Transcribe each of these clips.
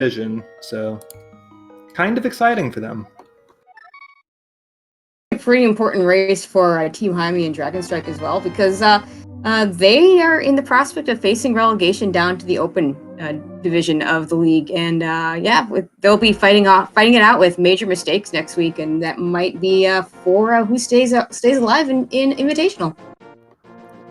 division, so kind of exciting for them. A pretty important race for Team Jaime and Dragonstrike as well, because they are in the prospect of facing relegation down to the open division of the league, and they'll be fighting it out with major mistakes next week, and that might be for who stays alive in Invitational.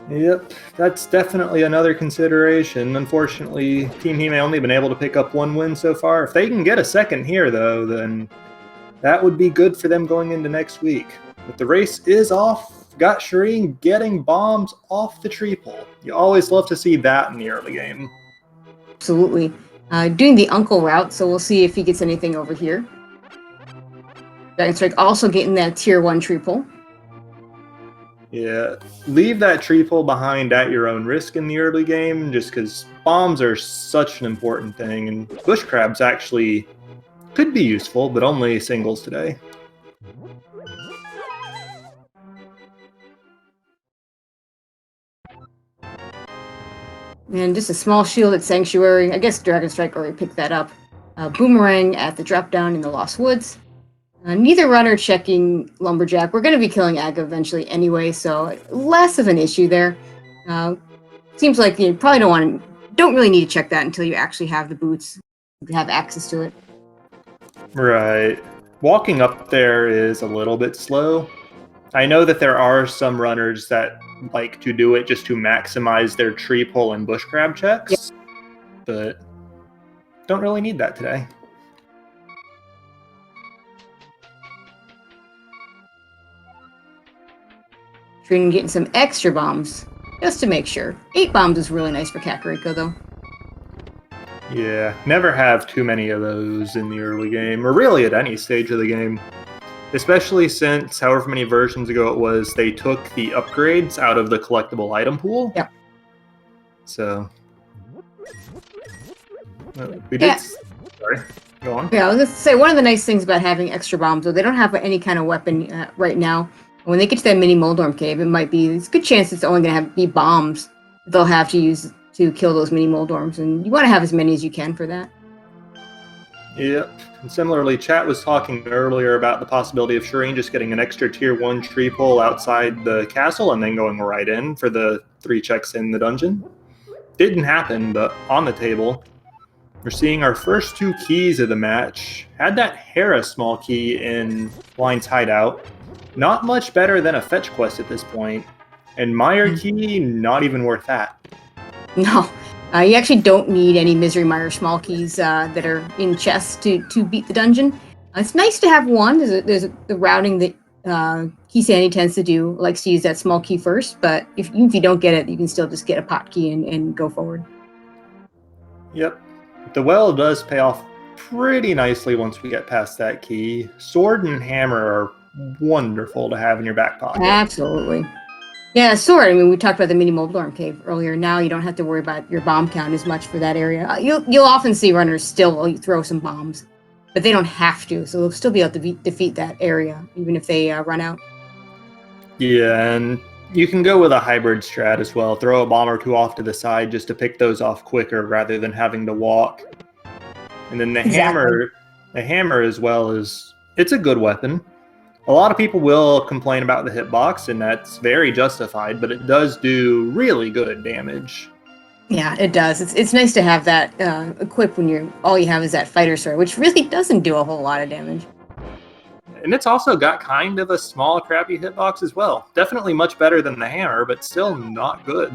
Yep, that's definitely another consideration. Unfortunately, Team Hime only been able to pick up one win so far. If they can get a second here, though, then that would be good for them going into next week. But the race is off. Got Shareen getting bombs off the tree pole. You always love to see that in the early game. Absolutely. Doing the uncle route, so we'll see if he gets anything over here. Dragonstrike also getting that tier 1 tree pole. Yeah, leave that tree pole behind at your own risk in the early game, just because bombs are such an important thing, and bush crabs actually could be useful, but only singles today. And just a small shield at Sanctuary. I guess Dragonstrike already picked that up. Boomerang at the drop down in the Lost Woods. Neither runner checking Lumberjack. We're going to be killing Aga eventually anyway, so less of an issue there. Seems like you probably don't really need to check that until you actually have the boots, have access to it. Right. Walking up there is a little bit slow. I know that there are some runners that like to do it just to maximize their tree pull and bush crab checks, but don't really need that today. Shareen getting some extra bombs, just to make sure. 8 bombs is really nice for Kakariko, though. Yeah, never have too many of those in the early game, or really at any stage of the game. Especially since, however many versions ago it was, they took the upgrades out of the collectible item pool. Yep. So, we did... Yeah. Sorry, go on. Yeah, I was going to say, one of the nice things about having extra bombs, though, they don't have any kind of weapon right now. When they get to that mini Moldorm cave, it's a good chance it's only going to be bombs they'll have to use to kill those mini Moldorms, and you want to have as many as you can for that. Yep. And similarly, chat was talking earlier about the possibility of Shareen just getting an extra tier 1 tree pull outside the castle and then going right in for the 3 checks in the dungeon. Didn't happen, but on the table, we're seeing our first 2 keys of the match. Had that Hera small key in Blind's hideout. Not much better than a fetch quest at this point. And Meyer key, not even worth that. No. You actually don't need any Misery Mire small keys that are in chests to beat the dungeon. It's nice to have one. There's the routing that Key Sandy tends to do, likes to use that small key first, but if you don't get it, you can still just get a pot key and go forward. Yep. The well does pay off pretty nicely once we get past that key. Sword and hammer are wonderful to have in your back pocket. Absolutely. Yeah, sword. I mean, we talked about the mini Moldorm cave earlier. Now you don't have to worry about your bomb count as much for that area. You'll often see runners still throw some bombs, but they don't have to, so they'll still be able to defeat that area, even if they run out. Yeah, and you can go with a hybrid strat as well. Throw a bomb or 2 off to the side just to pick those off quicker rather than having to walk. And then the hammer as well it's a good weapon. A lot of people will complain about the hitbox, and that's very justified, but it does do really good damage. Yeah, it does. It's nice to have that equipped when all you have is that fighter sword, which really doesn't do a whole lot of damage. And it's also got kind of a small, crappy hitbox as well. Definitely much better than the hammer, but still not good.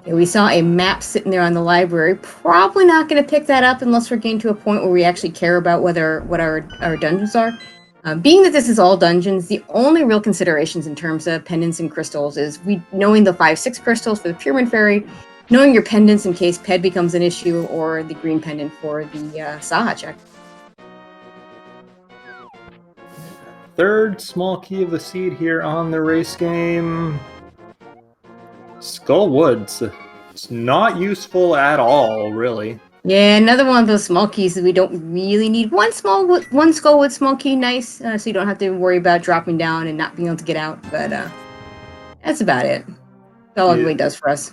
Yeah, we saw a map sitting there on the library. Probably not going to pick that up unless we're getting to a point where we actually care about what our dungeons are. Being that this is all dungeons, the only real considerations in terms of pendants and crystals is knowing the 5-6 crystals for the Pyramid Fairy, knowing your pendants in case Ped becomes an issue, or the green pendant for the Saha check. Third small key of the seed here on the race game. Skull Woods. It's not useful at all, really. Yeah, another one of those small keys that we don't really need. One Skullwood small key, nice, so you don't have to worry about dropping down and not being able to get out. But that's about it. That's all it really does for us.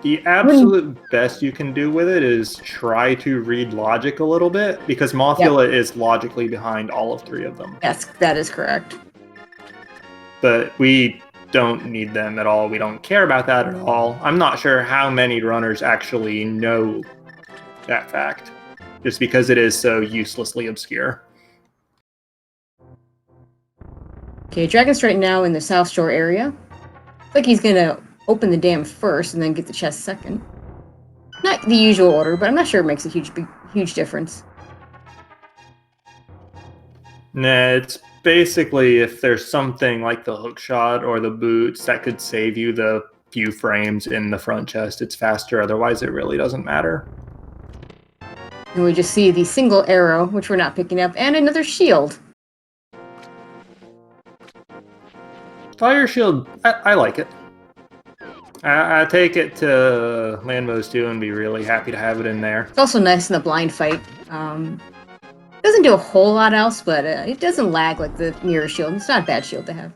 The absolute best you can do with it is try to read logic a little bit, because Mothula is logically behind all of 3 of them. Yes, that is correct. But we don't need them at all. We don't care about that at all. I'm not sure how many runners actually know that fact, just because it is so uselessly obscure. Okay, Dragonstrike now in the South Shore area. Looks like he's gonna open the dam first and then get the chest second. Not the usual order, but I'm not sure it makes a huge difference. Nah, it's basically if there's something like the hookshot or the boots that could save you the few frames in the front chest, it's faster. Otherwise, it really doesn't matter. And we just see the single arrow, which we're not picking up, and another shield. Fire shield, I like it. I take it to Landmos too and be really happy to have it in there. It's also nice in the blind fight. Doesn't do a whole lot else, but it doesn't lag like the mirror shield. It's not a bad shield to have.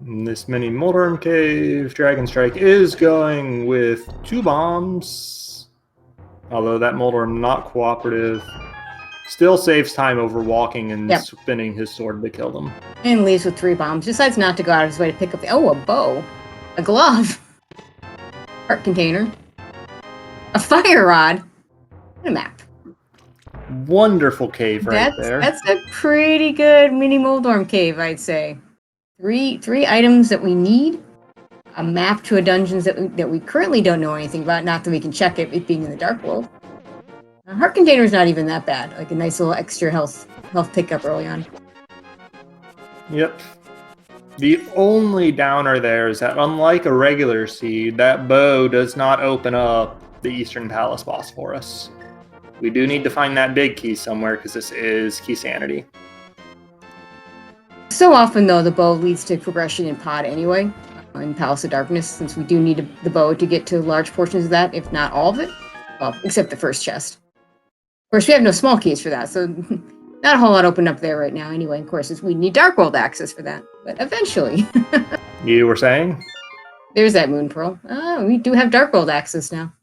In this mini Moldarm Cave, Dragonstrike is going with 2 bombs. Although that Moldarm not cooperative. Still saves time over walking and spinning his sword to kill them. And leaves with 3 bombs. Decides not to go out of his way to pick up a bow. A glove. Heart container. A fire rod. And a map. Wonderful cave right there. That's a pretty good mini Moldarm cave, I'd say. Three items that we need. A map to a dungeons that we currently don't know anything about. Not that we can check it being in the Dark World. A heart container is not even that bad. Like a nice little extra health pickup early on. Yep. The only downer there is that unlike a regular seed, that bow does not open up the Eastern Palace boss for us. We do need to find that big key somewhere because this is Key Sanity. So often, though, the bow leads to progression in pod anyway, in Palace of Darkness, since we do need the bow to get to large portions of that, if not all of it. Well, except the first chest. Of course, we have no small keys for that, so not a whole lot open up there right now anyway. Of course, we need Dark World access for that, but eventually. You were saying? There's that Moon Pearl. Oh, we do have Dark World access now.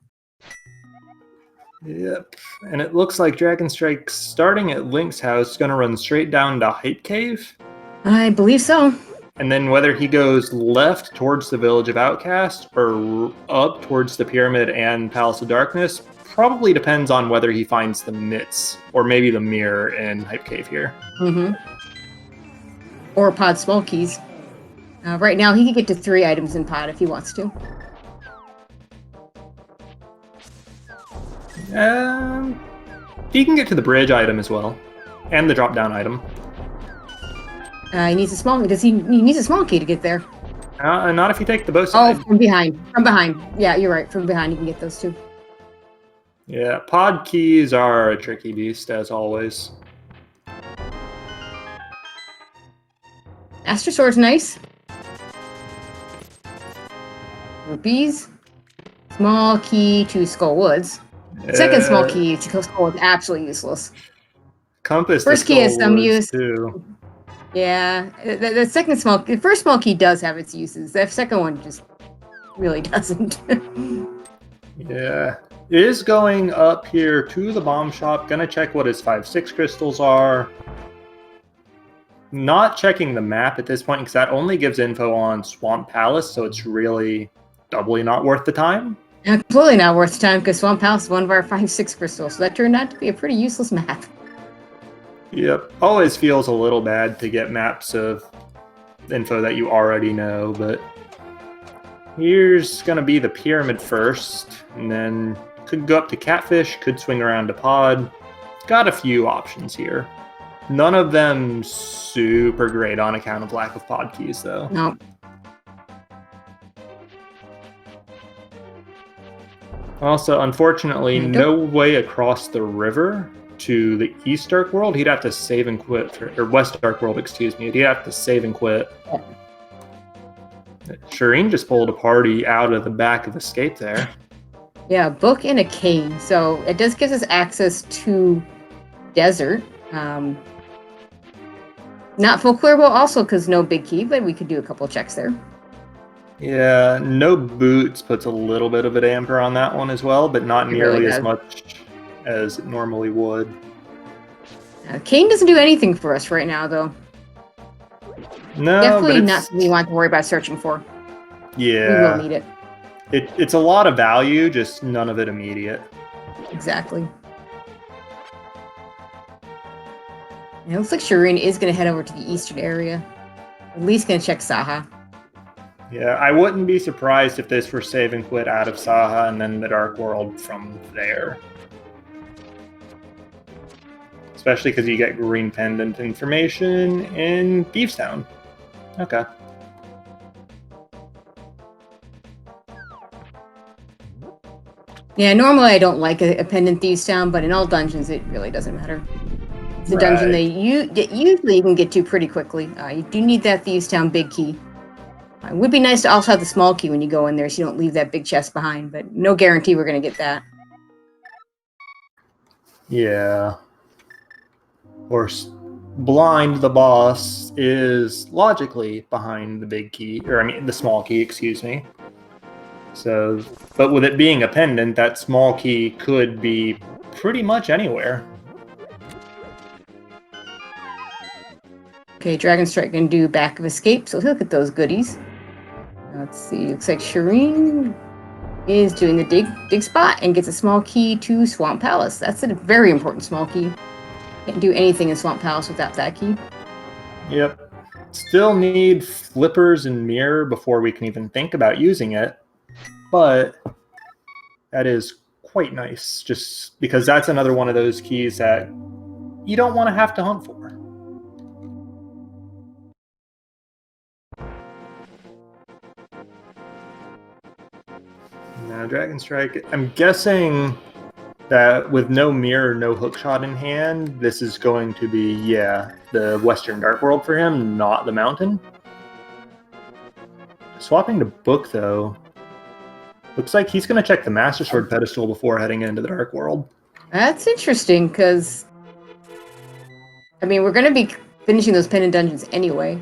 Yep, and it looks like Dragonstrike starting at Link's house is going to run straight down to Hype Cave. I believe so. And then whether he goes left towards the Village of Outcast or up towards the Pyramid and Palace of Darkness probably depends on whether he finds the mitts or maybe the mirror in Hype Cave here. Mm-hmm. Or pod small keys. Right now, he can get to 3 items in pod if he wants to. He can get to the bridge item as well, and the drop-down item. He needs a small. He needs a small key to get there? Not if you take the bow side. Oh, from behind. From behind. Yeah, you're right. From behind, you can get those too. Yeah, pod keys are a tricky beast, as always. Astro Sword's nice. Rupees. Small key to Skull Woods. Second small key to Skull Woods, absolutely useless. Compass. First key has some use. Too. Yeah, the first small key does have its uses. The second one just really doesn't. Yeah. It is going up here to the bomb shop. Gonna check what his 5/6 crystals are. Not checking the map at this point because that only gives info on Swamp Palace, so it's really doubly not worth the time. Completely not worth the time because Swamp Palace is one of our 5/6 crystals, so that turned out to be a pretty useless map. Yep. Always feels a little bad to get maps of info that you already know, but here's gonna be the pyramid first, and then could go up to Catfish, could swing around to Pod. Got a few options here. None of them super great on account of lack of pod keys, though. No. Also, unfortunately, no way across the river to the East Dark World. He'd have to save and quit, or West Dark World, excuse me. He'd have to save and quit. Yeah. Shareen just pulled a party out of the back of Escape there. Yeah, book and a cane. So it does give us access to desert. Not full clearable also because no big key, but we could do a couple checks there. Yeah, no boots puts a little bit of a damper on that one as well, but not nearly as much as it normally would. Kane doesn't do anything for us right now, though. No, definitely but not something we want to worry about searching for. Yeah, we will need it. It's a lot of value, just none of it immediate. Exactly. And it looks like Shareen is going to head over to the eastern area. At least going to check Saha. Yeah, I wouldn't be surprised if this were save and quit out of Saha and then the Dark World from there. Especially because you get green pendant information in Thieves Town. Okay. Yeah, normally I don't like a pendant Thieves Town, but in all dungeons it really doesn't matter. It's a dungeon that usually you can get to pretty quickly. You do need that Thieves Town big key. It would be nice to also have the small key when you go in there so you don't leave that big chest behind, but no guarantee we're going to get that. Yeah. Of course, Blind the boss is logically behind the big key, or I mean the small key, excuse me. So, but with it being a pendant, that small key could be pretty much anywhere. Okay, Dragonstrike can do back of escape, so look at those goodies. Let's see, looks like Shareen is doing the dig spot and gets a small key to Swamp Palace. That's a very important small key. Can't do anything in Swamp Palace without that key. Yep. Still need flippers and mirror before we can even think about using it. But that is quite nice, just because that's another one of those keys that you don't want to have to hunt for. Now, Dragonstrike, I'm guessing that with no mirror, no hookshot in hand, this is going to be, yeah, the Western Dark World for him, not the Mountain. Swapping to Book, though, looks like he's going to check the Master Sword pedestal before heading into the Dark World. That's interesting, because, I mean, we're going to be finishing those pendant dungeons anyway.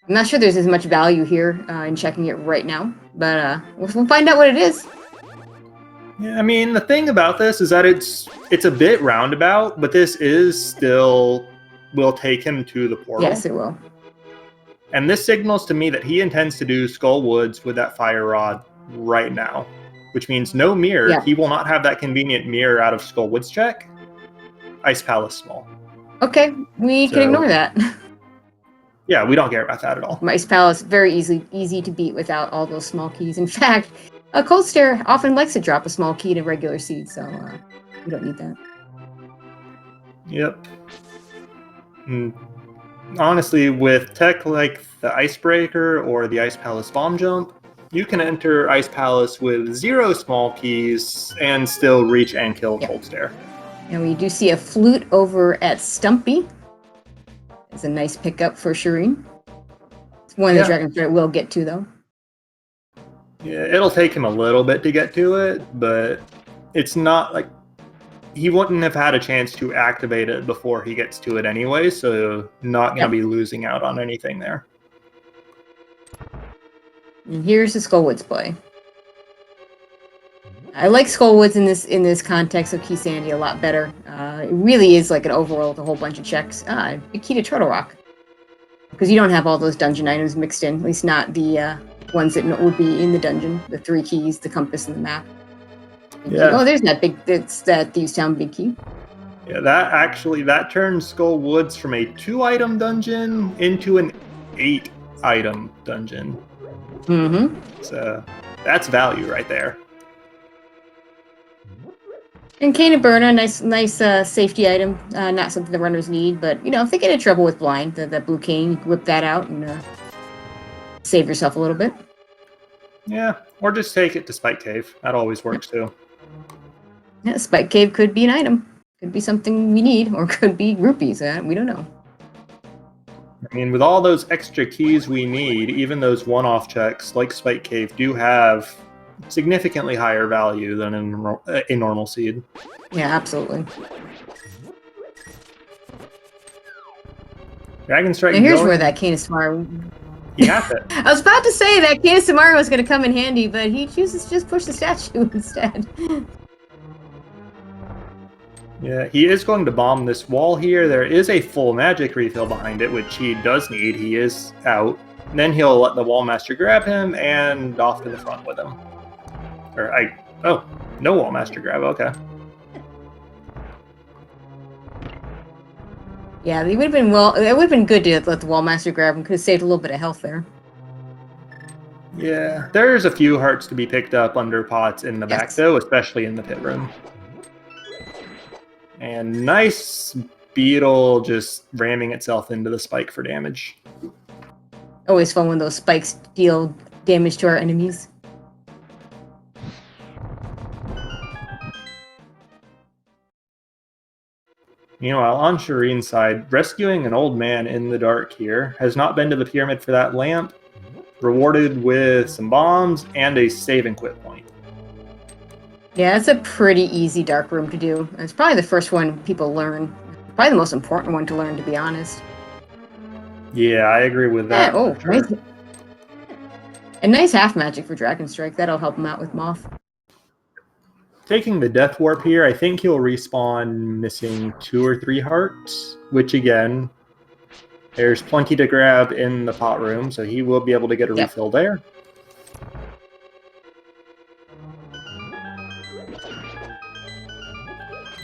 I'm not sure there's as much value here in checking it right now, but we'll find out what it is. Yeah, I mean, the thing about this is that it's a bit roundabout, but this is still will take him to the portal. Yes, it will. And this signals to me that he intends to do Skull Woods with that fire rod right now, which means no mirror. Yeah. He will not have that convenient mirror out of Skull Woods check. Ice Palace small. Okay, we can ignore that. Yeah, we don't care about that at all. Ice Palace, very easy to beat without all those small keys. In fact, a Cold Stare often likes to drop a small key to regular seed, so we don't need that. Yep. And honestly, with tech like the Icebreaker or the Ice Palace Bomb Jump, you can enter Ice Palace with 0 small keys and still reach and kill Cold Stare. And we do see a flute over at Stumpy. It's a nice pickup for Shareen. It's one that Dragonstrike will get to, though. Yeah, it'll take him a little bit to get to it, but it's not like he wouldn't have had a chance to activate it before he gets to it anyway, so not going to be losing out on anything there. And here's the Skullwoods play. I like Skullwoods in this context of Key Sandy a lot better. It really is like an overall with a whole bunch of checks. Big key to Turtle Rock. Because you don't have all those dungeon items mixed in, at least not the ones that would be in the dungeon. The 3 keys, the compass, and the map. Yeah. Oh, there's that Thieves Town big key. Yeah, that turns Skull Woods from a 2-item dungeon into an 8-item dungeon. Mm-hmm. So that's value right there. And Cane and Burna, nice safety item. Not something the runners need, but if they get in trouble with blind, that blue cane, you can whip that out and save yourself a little bit. Yeah, or just take it to Spike Cave. That always works too. Yeah, Spike Cave could be an item. Could be something we need, or could be rupees. We don't know. I mean, with all those extra keys we need, even those one-off checks like Spike Cave do have significantly higher value than a normal seed. Yeah, absolutely. Dragonstrike. Now here's where that Cane of Samari. He has it. I was about to say that Cane of Samari was going to come in handy, but he chooses to just push the statue instead. Yeah, he is going to bomb this wall here. There is a full magic refill behind it, which he does need. He is out. Then he'll let the Wallmaster grab him and off to the front with him. Oh, no Wallmaster grab. Okay. Yeah, it would have been it would have been good to let the Wallmaster grab him. Could have saved a little bit of health there. Yeah, there's a few hearts to be picked up under pots in the back, though, especially in the pit room. And nice beetle just ramming itself into the spike for damage. Always fun when those spikes deal damage to our enemies. Meanwhile, on Shareen's side, rescuing an old man in the dark here has not been to the pyramid for that lamp, rewarded with some bombs and a save and quit point. Yeah, it's a pretty easy dark room to do. It's probably the first one people learn. Probably the most important one to learn, to be honest. Yeah, I agree with that. Yeah, sure. Nice. A nice half magic for Dragonstrike. That'll help him out with Moth. Taking the Death Warp here, I think he'll respawn missing 2 or 3 hearts, which again, there's plenty to grab in the pot room, so he will be able to get a refill there.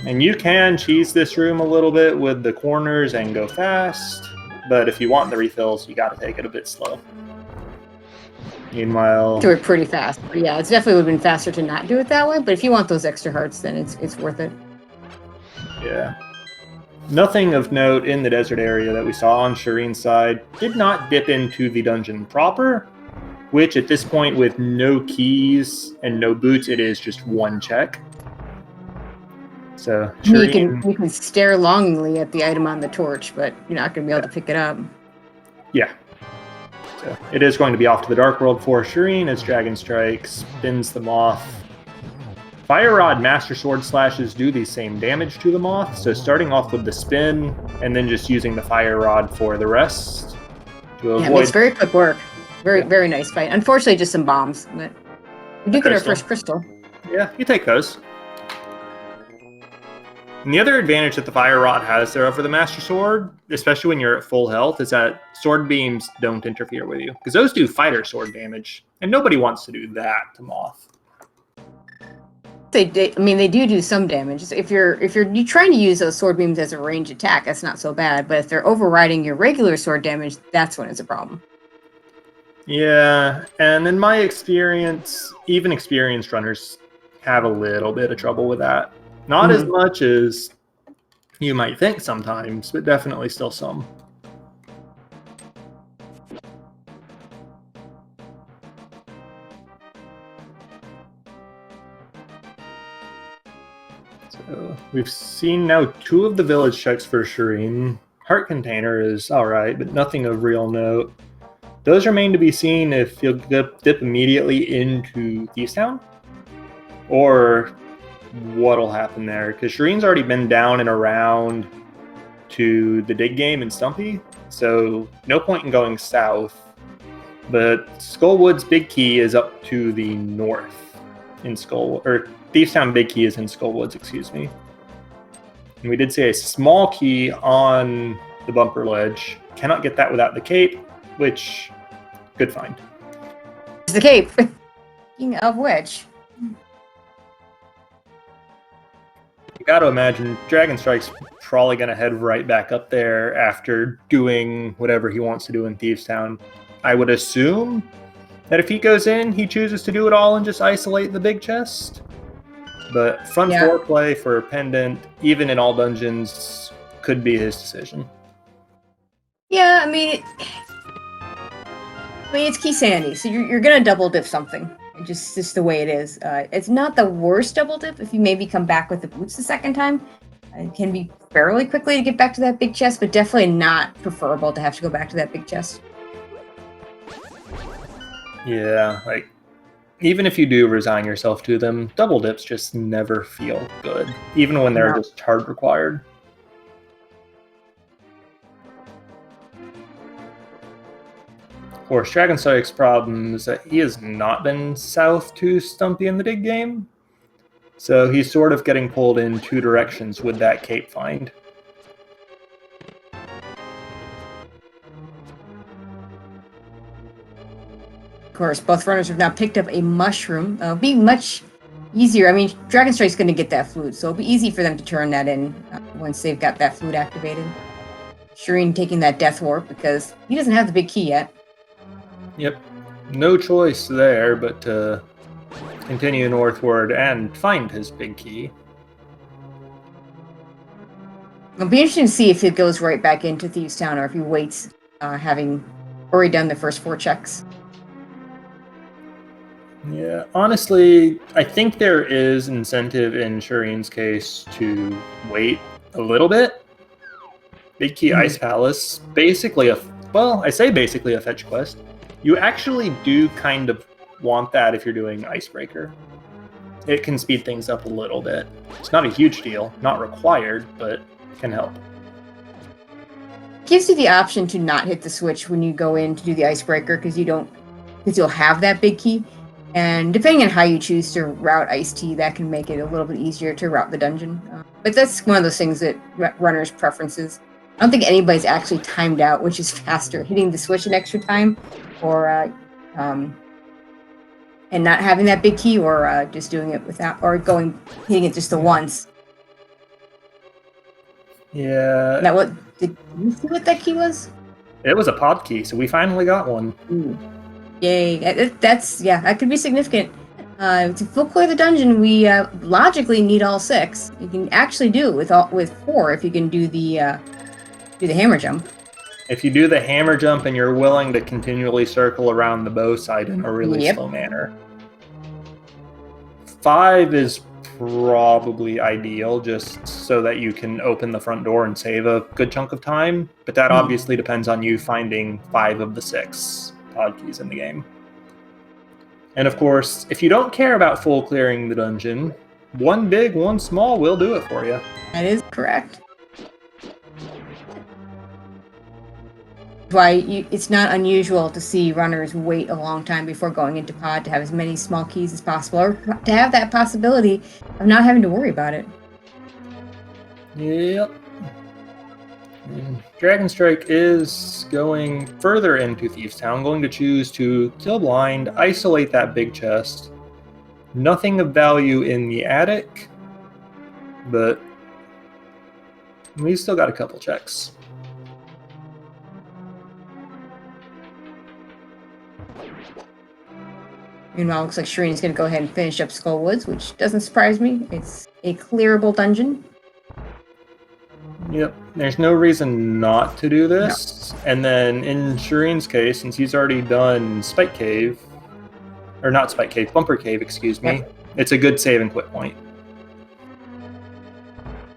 And you can cheese this room a little bit with the corners and go fast, but if you want the refills, you got to take it a bit slow. Meanwhile, do it pretty fast. But yeah, it's definitely would have been faster to not do it that way. But if you want those extra hearts, then it's worth it. Yeah. Nothing of note in the desert area that we saw on Shareen's side. Did not dip into the dungeon proper, which at this point with no keys and no boots, it is just one check. So Shireen, you can stare longingly at the item on the torch, but you're not going to be able to pick it up. Yeah. So it is going to be off to the Dark World for Shareen as Dragonstrike spins the Moth. Fire Rod Master Sword slashes do the same damage to the Moth, so starting off with the spin and then just using the Fire Rod for the rest to avoid. Yeah, it's very quick work. Very nice fight. Unfortunately, just some bombs, but we do get our first crystal. Yeah, you take those. And the other advantage that the Fire Rod has there over the Master Sword, especially when you're at full health, is that sword beams don't interfere with you. Because those do fighter sword damage, and nobody wants to do that to Moth. They do some damage. If you're trying to use those sword beams as a range attack, that's not so bad. But if they're overriding your regular sword damage, that's when it's a problem. Yeah, and in my experience, even experienced runners have a little bit of trouble with that. Not as much as you might think sometimes, but definitely still some. So we've seen now 2 of the village checks for Shareen. Heart Container is alright, but nothing of real note. Those remain to be seen if you'll dip immediately into Thieves Town, or what'll happen there, because Shareen's already been down and around to the dig game in Stumpy, so no point in going south. But Skullwood's Big Key is up to the north in Thieves Town Big Key is in Skullwoods, excuse me. And we did see a small key on the bumper ledge. Cannot get that without the cape, which good find. It's the cape. Speaking of which, you got to imagine Dragonstrike's probably going to head right back up there after doing whatever he wants to do in Thieves Town. I would assume that if he goes in, he chooses to do it all and just isolate the big chest. But front floor play for Pendant, even in all dungeons, could be his decision. Yeah, I mean it's Key Sandy, so you're gonna double dip something. It's just the way it is. It's not the worst double dip if you maybe come back with the boots the second time. It can be fairly quickly to get back to that big chest, but definitely not preferable to have to go back to that big chest. Yeah, like, even if you do resign yourself to them, double dips just never feel good, even when they're just hard required. Of course, Dragonstrike's problem is that he has not been south to Stumpy in the dig game. So he's sort of getting pulled in two directions with that cape find. Of course, both runners have now picked up a mushroom. It'll be much easier. I mean, Dragonstrike's going to get that flute, so it'll be easy for them to turn that in once they've got that flute activated. Shareen taking that death warp because he doesn't have the big key yet. Yep, no choice there but to continue northward and find his big key. It'll be interesting to see if it goes right back into Thieves Town or if he waits, having already done the first 4 checks. Yeah, honestly, I think there is incentive in Shareen's case to wait a little bit. Big Key Ice Palace, basically I say basically a fetch quest. You actually do kind of want that if you're doing Icebreaker. It can speed things up a little bit. It's not a huge deal, not required, but can help. Gives you the option to not hit the switch when you go in to do the Icebreaker because you'll have that big key. And depending on how you choose to route Iced Tea, that can make it a little bit easier to route the dungeon. But that's one of those things that runners' preferences. I don't think anybody's actually timed out which is faster, hitting the switch an extra time, or and not having that big key, or just doing it without, or hitting it just the once. Yeah. Now, did you see what that key was? It was a pod key, so we finally got one. Ooh. Yay! That could be significant. To full clear the dungeon, we logically need all 6. You can actually do it with 4 if you can do the hammer jump. If you do the hammer jump and you're willing to continually circle around the bow side in a really slow manner. 5 is probably ideal, just so that you can open the front door and save a good chunk of time. But that obviously depends on you finding 5 of the 6 pod keys in the game. And of course, if you don't care about full clearing the dungeon, 1 big, 1 small will do it for you. That is correct. Why it's not unusual to see runners wait a long time before going into pod to have as many small keys as possible, or to have that possibility of not having to worry about it. Yep. And Dragonstrike is going further into Thieves Town, going to choose to kill blind, isolate that big chest. Nothing of value in the attic, but we've still got a couple checks. Meanwhile, it looks like Shareen's going to go ahead and finish up Skull Woods, which doesn't surprise me. It's a clearable dungeon. Yep, there's no reason not to do this. No. And then in Shareen's case, since he's already done Spike Cave, or not Spike Cave, Bumper Cave, excuse me, it's a good save and quit point.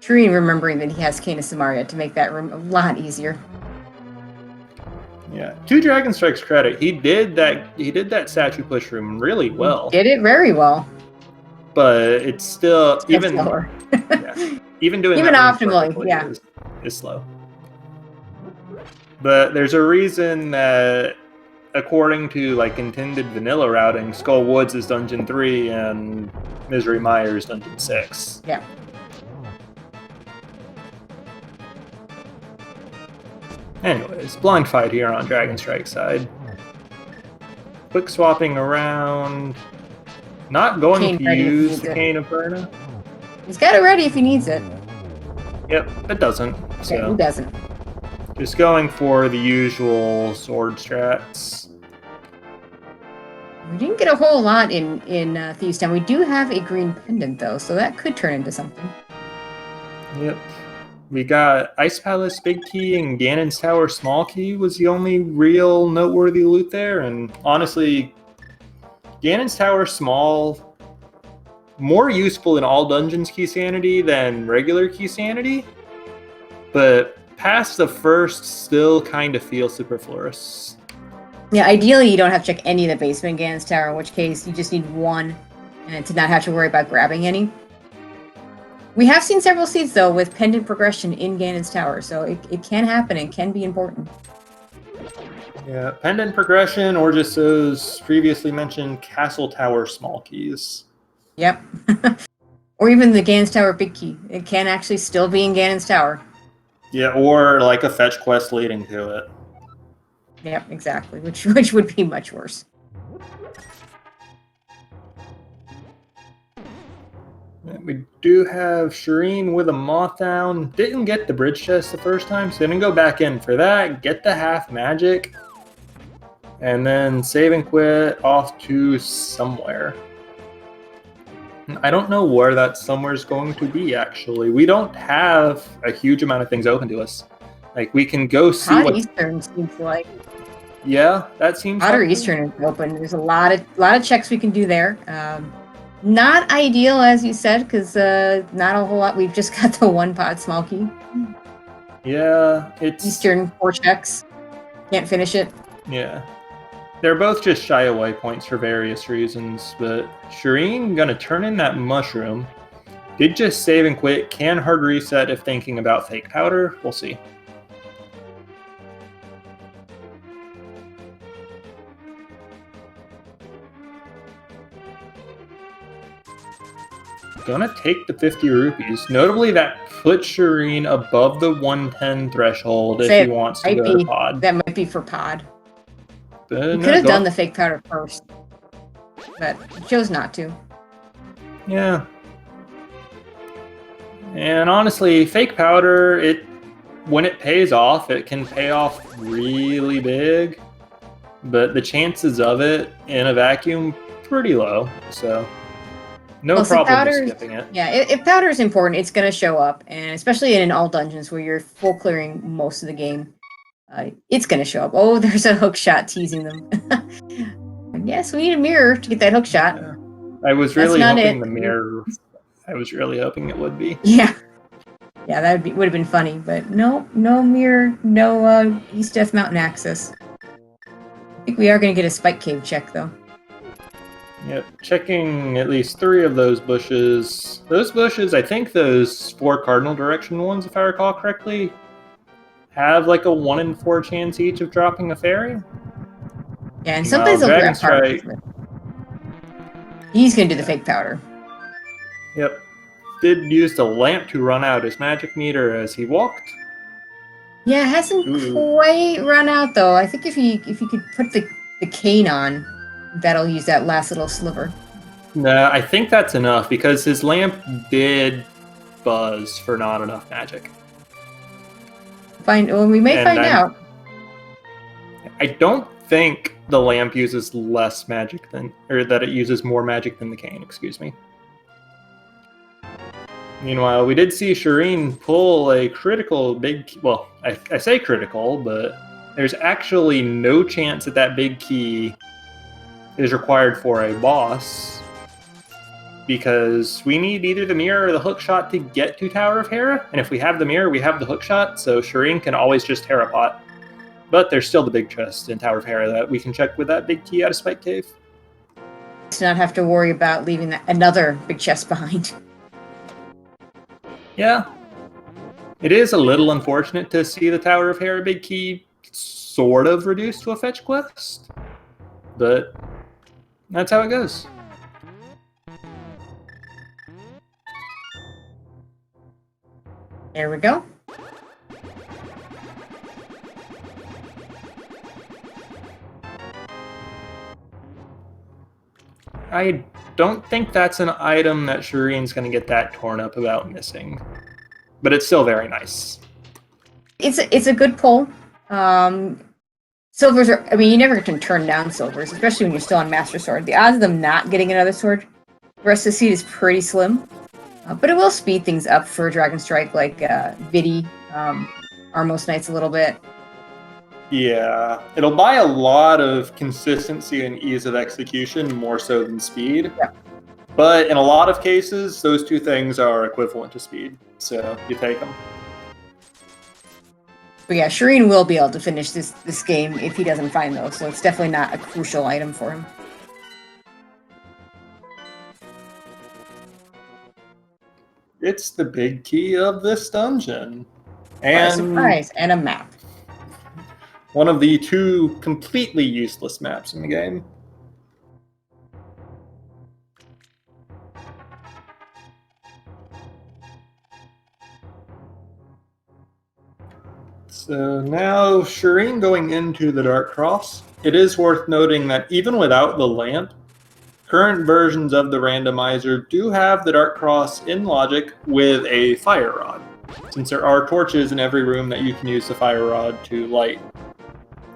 Shareen remembering that he has Canis Samaria to make that room a lot easier. Yeah, to Dragonstrike's credit, he did that statue push room really well. He did it very well. But it's still even slower. even doing even that optimally, is slow. But there's a reason that, according to like intended vanilla routing, Skull Woods is Dungeon 3 and Misery Mire is Dungeon 6. Yeah. Anyways, blind fight here on Dragonstrike's side. Quick swapping around. Not going to use the Cane of Perna. He's got it ready if he needs it. Yep, it doesn't. So yeah, he doesn't. Just going for the usual sword strats. We didn't get a whole lot in Thieves Town. We do have a green pendant, though, so that could turn into something. Yep. We got Ice Palace Big Key and Ganon's Tower Small Key was the only real noteworthy loot there. And honestly, Ganon's Tower Small, more useful in all dungeons key sanity than regular key sanity. But past the first, still kind of feels superfluous. Yeah, ideally you don't have to check any of the basement in Ganon's Tower, in which case you just need 1 and to not have to worry about grabbing any. We have seen several seeds, though, with pendant progression in Ganon's Tower, so it can happen and can be important. Yeah, pendant progression or just those previously mentioned castle tower small keys. Yep. Or even the Ganon's Tower big key. It can actually still be in Ganon's Tower. Yeah, or like a fetch quest leading to it. Yep, exactly. Which would be much worse. We do have Shareen with a moth down. Didn't get the bridge chest the first time, so didn't go back in for that. Get the half magic. And then save and quit off to somewhere. I don't know where that somewhere is going to be, actually. We don't have a huge amount of things open to us. Like, we can go see Potter what... Eastern seems like. Yeah, that seems Potter something. Eastern is open. There's a lot of checks we can do there. Not ideal, as you said, because not a whole lot. We've just got the one pod small key. Yeah, it's... Eastern 4 checks. Can't finish it. Yeah. They're both just shy away points for various reasons, but Shareen gonna turn in that mushroom. Did just save and quit. Can hard reset if thinking about fake powder. We'll see. Gonna take the 50 rupees. Notably, that puts Shareen above the 110 threshold if he wants to go to pod. That might be for pod. We could have done the fake powder first, but chose not to. Yeah. And honestly, fake powder, when it pays off, it can pay off really big, but the chances of it in a vacuum pretty low. So no problem with skipping it. Yeah, if powder is important, it's going to show up, and especially in all dungeons where you're full clearing most of the game, it's going to show up. Oh, there's a hook shot teasing them. Yes, we need a mirror to get that hook shot. Yeah. I was really hoping the mirror. I was really hoping it would be. Yeah, that would have been funny, but no mirror, no East Death Mountain access. I think we are going to get a spike cave check though. Yep, checking at least 3 of those bushes. Those bushes, I think those 4 cardinal direction ones, if I recall correctly, have like a 1 in 4 chance each of dropping a fairy. Yeah, and sometimes they'll grab Dragonstrike. He's gonna do the fake powder. Yep. Did use the lamp to run out his magic meter as he walked. Yeah, it hasn't quite run out though. I think if you could put the cane on, that'll use that last little sliver. No, I think that's enough because his lamp did buzz for not enough magic. We may find out. I don't think the lamp uses less magic or that it uses more magic than the cane, excuse me. Meanwhile, we did see Shareen pull a critical big... Well, I say critical, but there's actually no chance that big key is required for a boss because we need either the mirror or the hook shot to get to Tower of Hera, and if we have the mirror, we have the hook shot, so Shareen can always just Hera pot. But there's still the big chest in Tower of Hera that we can check with that big key out of Spike Cave. To not have to worry about leaving another big chest behind. Yeah. It is a little unfortunate to see the Tower of Hera big key sort of reduced to a fetch quest, but that's how it goes. There we go. I don't think that's an item that Shareen's going to get that torn up about missing, but it's still very nice. It's a good pull. Silvers are... I mean, you never can turn down silvers, especially when you're still on Master Sword. The odds of them not getting another sword the rest of the seed is pretty slim. But it will speed things up for Dragonstrike, like Vidi, Armos Knights a little bit. Yeah, it'll buy a lot of consistency and ease of execution, more so than speed. Yeah. But in a lot of cases, those two things are equivalent to speed, so you take them. But yeah, Shareen will be able to finish this game if he doesn't find those, so it's definitely not a crucial item for him. It's the big key of this dungeon. And surprise, and a map. One of the two completely useless maps in the game. So now, Shareen going into the Dark Cross. It is worth noting that even without the lamp, current versions of the randomizer do have the Dark Cross in logic with a fire rod, since there are torches in every room that you can use the fire rod to light.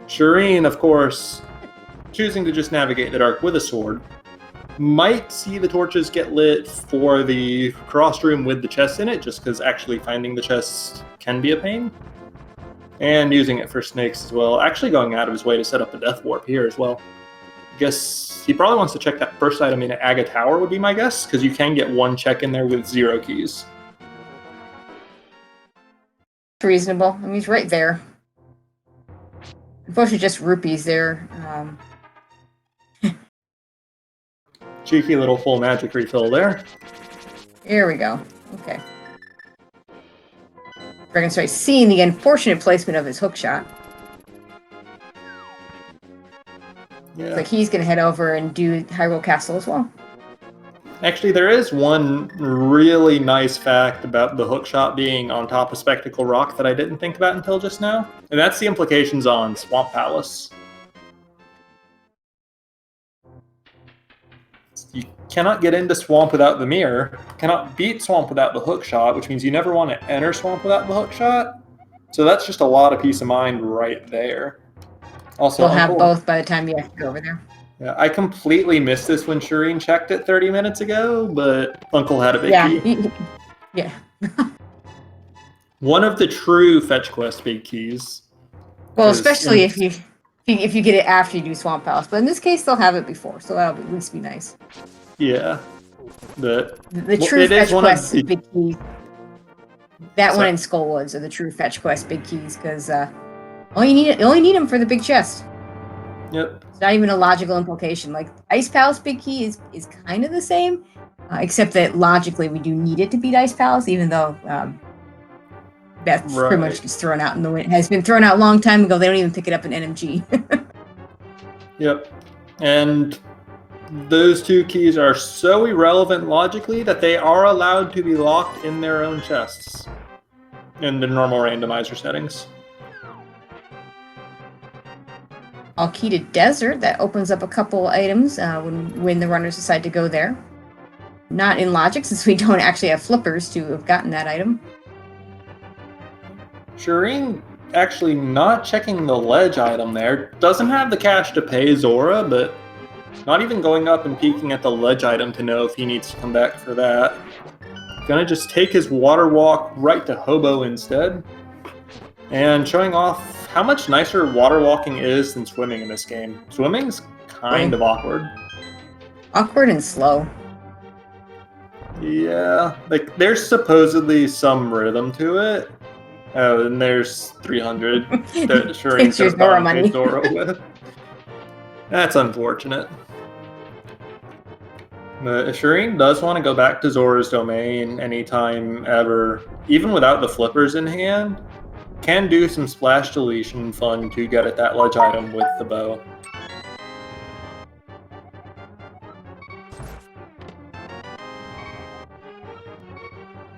Shareen, of course, choosing to just navigate the dark with a sword, might see the torches get lit for the cross room with the chests in it, just because actually finding the chests can be a pain. And using it for snakes as well. Actually going out of his way to set up a death warp here as well. I guess he probably wants to check that first item in Aga Tower would be my guess, because you can get one check in there with 0 keys. Reasonable. I mean, he's right there. Unfortunately, just rupees there. Cheeky little full magic refill there. Here we go. Okay. Dragonstrike seeing the unfortunate placement of his hook shot. Yeah. Looks like he's going to head over and do Hyrule Castle as well. Actually, there is one really nice fact about the hookshot being on top of Spectacle Rock that I didn't think about until just now, and that's the implications on Swamp Palace. You cannot get into Swamp without the mirror, cannot beat Swamp without the hookshot, which means you never want to enter Swamp without the hookshot. So that's just a lot of peace of mind right there. Also, We'll have both by the time you have to go over there. Yeah, I completely missed this when Shareen checked it 30 minutes ago, but Uncle had a big key. Yeah. One of the true fetch quest big keys. Well, especially if you get it after you do Swamp Palace, but in this case they'll have it before, so that'll at least be nice. Yeah, the true fetch quest big keys. That one in Skullwoods are the true fetch quest big keys because you only need them for the big chest. Yep. It's not even a logical implication. Like Ice Palace big key is kind of the same, except that logically we do need it to beat Ice Palace, even though that's pretty much just thrown out in the wind. It has been thrown out a long time ago. They don't even pick it up in NMG. Yep. And those two keys are so irrelevant logically that they are allowed to be locked in their own chests in the normal randomizer settings. All key to Desert. That opens up a couple items when the runners decide to go there. Not in logic, since we don't actually have flippers to have gotten that item. Shareen actually not checking the ledge item there. Doesn't have the cash to pay Zora, but not even going up and peeking at the ledge item to know if he needs to come back for that. Gonna just take his water walk right to Hobo instead. And showing off how much nicer water walking is than swimming in this game. Swimming's kind of awkward. Awkward and slow. Yeah, like there's supposedly some rhythm to it. Oh, and there's 300 that Shareen could have gotten Zora with. That's unfortunate. But if Shareen does want to go back to Zora's domain anytime ever, even without the flippers in hand, can do some splash deletion fun to get at that ledge item with the bow.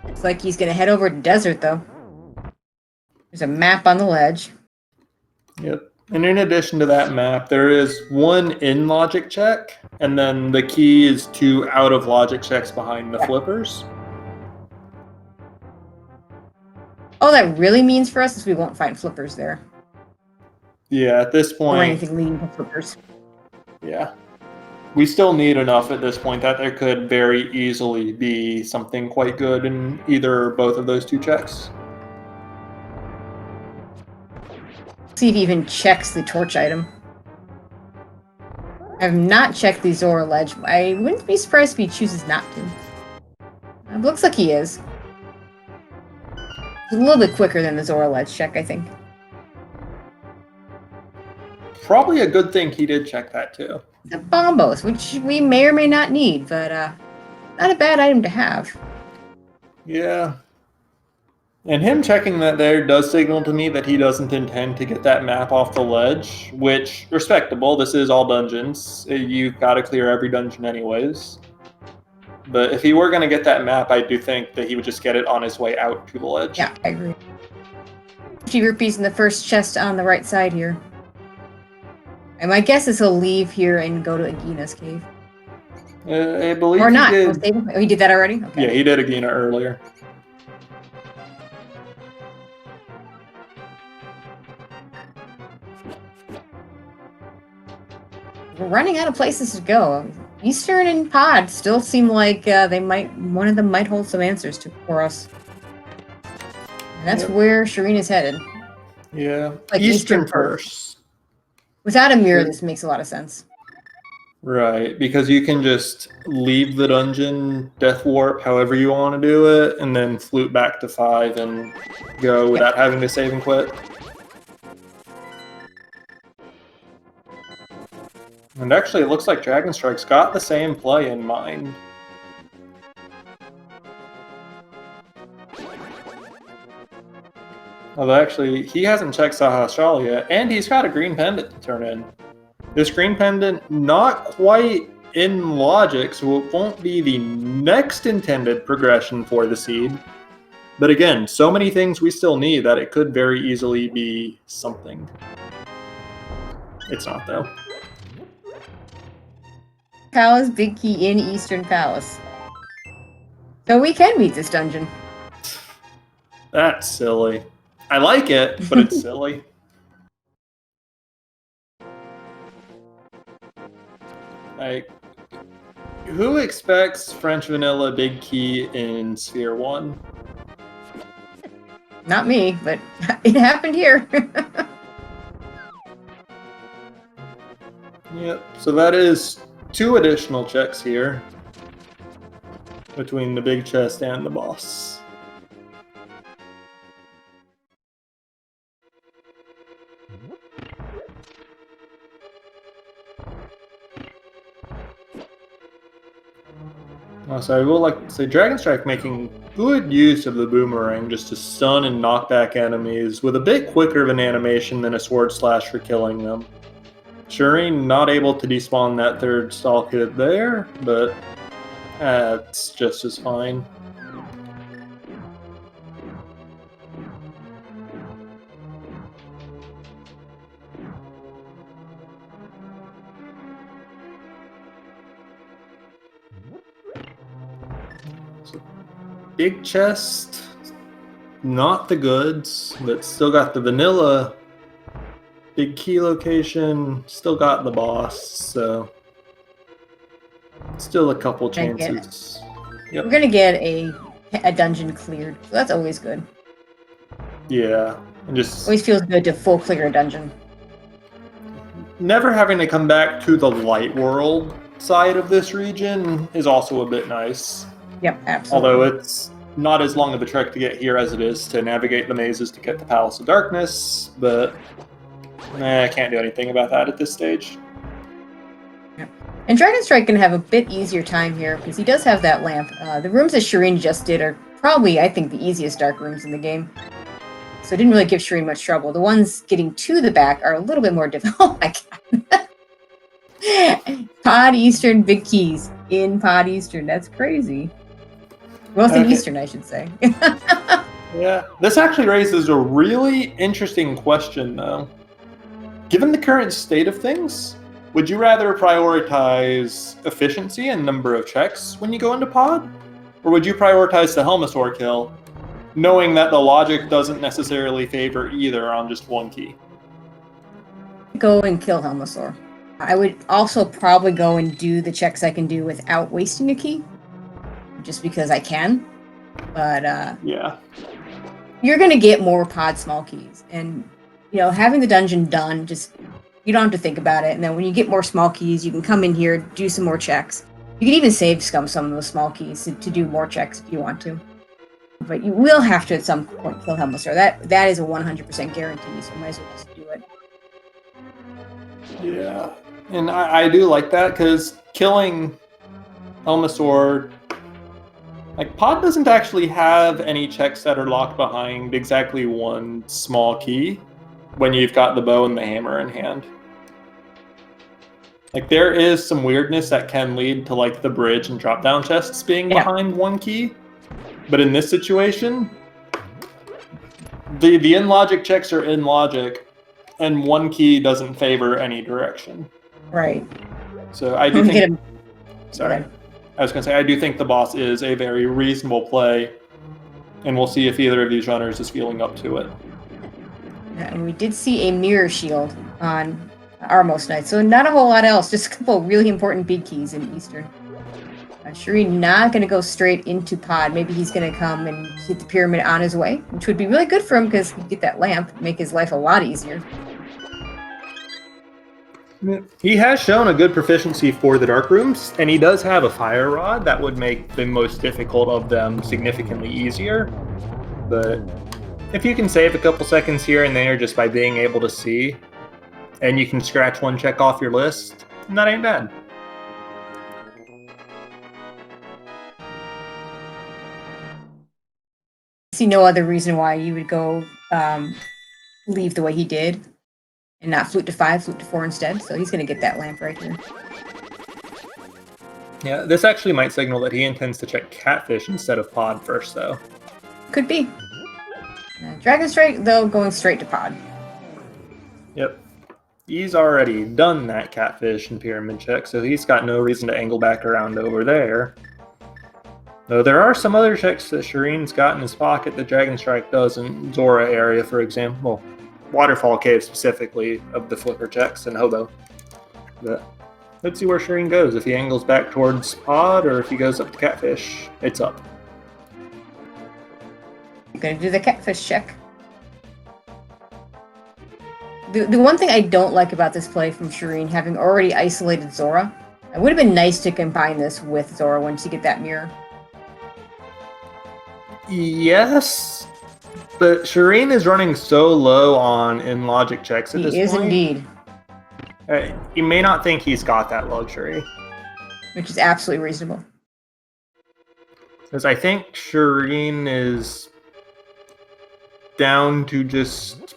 It's like he's going to head over to Desert, though. There's a map on the ledge. Yep. And in addition to that map, there is one in logic check, and then the key is 2 out of logic checks behind the flippers. All that really means for us is we won't find flippers there. Yeah, at this point... Or anything leading to flippers. Yeah. We still need enough at this point that there could very easily be something quite good in either or both of those 2 checks. See if he even checks the torch item. I have not checked the Zora ledge. I wouldn't be surprised if he chooses not to. It looks like he is. It's a little bit quicker than the Zora ledge check, I think. Probably a good thing he did check that too. The bombos, which we may or may not need, but not a bad item to have. Yeah. And him checking that there does signal to me that he doesn't intend to get that map off the ledge, which, respectable, this is all dungeons. You've got to clear every dungeon anyways. But if he were going to get that map, I do think that he would just get it on his way out to the ledge. Yeah, I agree. 50 rupees in the first chest on the right side here. And my guess is he'll leave here and go to Agina's cave. I believe or not. he did. Oh, he did that already? Okay. Yeah, he did Agina earlier. We're running out of places to go. Eastern and Pod still seem like one of them might hold some answers for us. And that's where Shareen is headed. Yeah, like Eastern first. Without a mirror, this makes a lot of sense. Right, because you can just leave the dungeon, death warp, however you want to do it, and then flute back to 5 and go without having to save and quit. And actually, it looks like Dragonstrike's got the same play in mind. Although actually, he hasn't checked Sahasrara yet, and he's got a green pendant to turn in. This green pendant, not quite in logic, so it won't be the next intended progression for the seed. But again, so many things we still need that it could very easily be something. It's not, though. Palace, big key in Eastern Palace. So we can beat this dungeon. That's silly. I like it, but it's silly. Like, who expects French vanilla big key in Sphere 1? Not me, but it happened here. Yep, so that is 2 additional checks here between the big chest and the boss. Also, I will like to say Dragonstrike making good use of the boomerang just to stun and knock back enemies with a bit quicker of an animation than a sword slash for killing them. Shareen not able to despawn that 3rd stall kit there, but that's just as fine. So, big chest, not the goods, but still got the vanilla. Big key location, still got the boss, so still a couple chances. Yep. We're gonna get a dungeon cleared, so that's always good. Yeah, and just always feels good to full clear a dungeon. Never having to come back to the light world side of this region is also a bit nice. Yep, absolutely. Although it's not as long of a trek to get here as it is to navigate the mazes to get to Palace of Darkness, but I can't do anything about that at this stage. Yep. And Dragonstrike can have a bit easier time here because he does have that lamp. The rooms that Shareen just did are probably, I think, the easiest dark rooms in the game. So it didn't really give Shareen much trouble. The ones getting to the back are a little bit more difficult. Oh my god. Pod Eastern, big keys in Pod Eastern. That's crazy. Well, in Eastern, I should say. Yeah. This actually raises a really interesting question, though. Given the current state of things, would you rather prioritize efficiency and number of checks when you go into pod? Or would you prioritize the Helmasaur kill, knowing that the logic doesn't necessarily favor either on just one key? Go and kill Helmasaur. I would also probably go and do the checks I can do without wasting a key, just because I can. But yeah, you're gonna get more pod small keys, and you know, having the dungeon done, just you don't have to think about it. And then when you get more small keys, you can come in here, do some more checks. You can even save some of those small keys to do more checks if you want to. But you will have to at some point kill Helmasaur. That is a 100% guarantee, so you might as well just do it. Yeah, and I do like that, because killing Helmasaur Like, Pod doesn't actually have any checks that are locked behind exactly one small key when you've got the bow and the hammer in hand. Like, there is some weirdness that can lead to, like, the bridge and drop-down chests being behind one key. But in this situation, the in-logic checks are in logic, and one key doesn't favor any direction. Right. So I do think... Sorry. I was going to say, I do think the boss is a very reasonable play, and we'll see if either of these runners is feeling up to it. And we did see a mirror shield on Armos Knight, so not a whole lot else, just a couple of really important big keys in Eastern. Shareen not going to go straight into Pod. Maybe he's going to come and hit the pyramid on his way, which would be really good for him because he'd get that lamp, make his life a lot easier. He has shown a good proficiency for the dark rooms, and he does have a fire rod that would make the most difficult of them significantly easier. But if you can save a couple seconds here and there just by being able to see, and you can scratch one check off your list, that ain't bad. I see no other reason why you would go leave the way he did. And not flute to 5, flute to 4 instead. So he's going to get that lamp right here. Yeah, this actually might signal that he intends to check Catfish instead of Pod first, though. Could be. Dragonstrike, though, going straight to Pod. Yep. He's already done that Catfish and Pyramid check, so he's got no reason to angle back around over there. Though there are some other checks that Shareen's got in his pocket that Dragonstrike doesn't. Zora area, for example. Waterfall Cave specifically of the flipper checks and Hobo. But let's see where Shareen goes. If he angles back towards Pod or if he goes up to Catfish, it's up. I'm going to do the Catfish check. The one thing I don't like about this play from Shareen, having already isolated Zora, it would have been nice to combine this with Zora once you get that mirror. Yes, but Shareen is running so low on in-logic checks at this point. He is indeed. He may not think he's got that luxury. Which is absolutely reasonable. Because I think Shareen is down to just...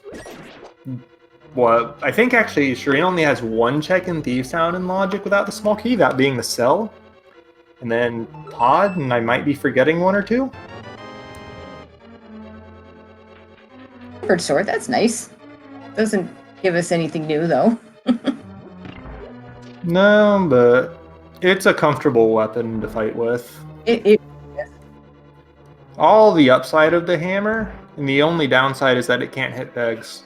I think actually Shareen only has one check in Thieves Town in logic without the small key, that being the cell. And then Pod, and I might be forgetting one or two. Bird sword, that's nice. Doesn't give us anything new, though. No, but it's a comfortable weapon to fight with. Yes. All the upside of the hammer, and the only downside is that it can't hit pegs.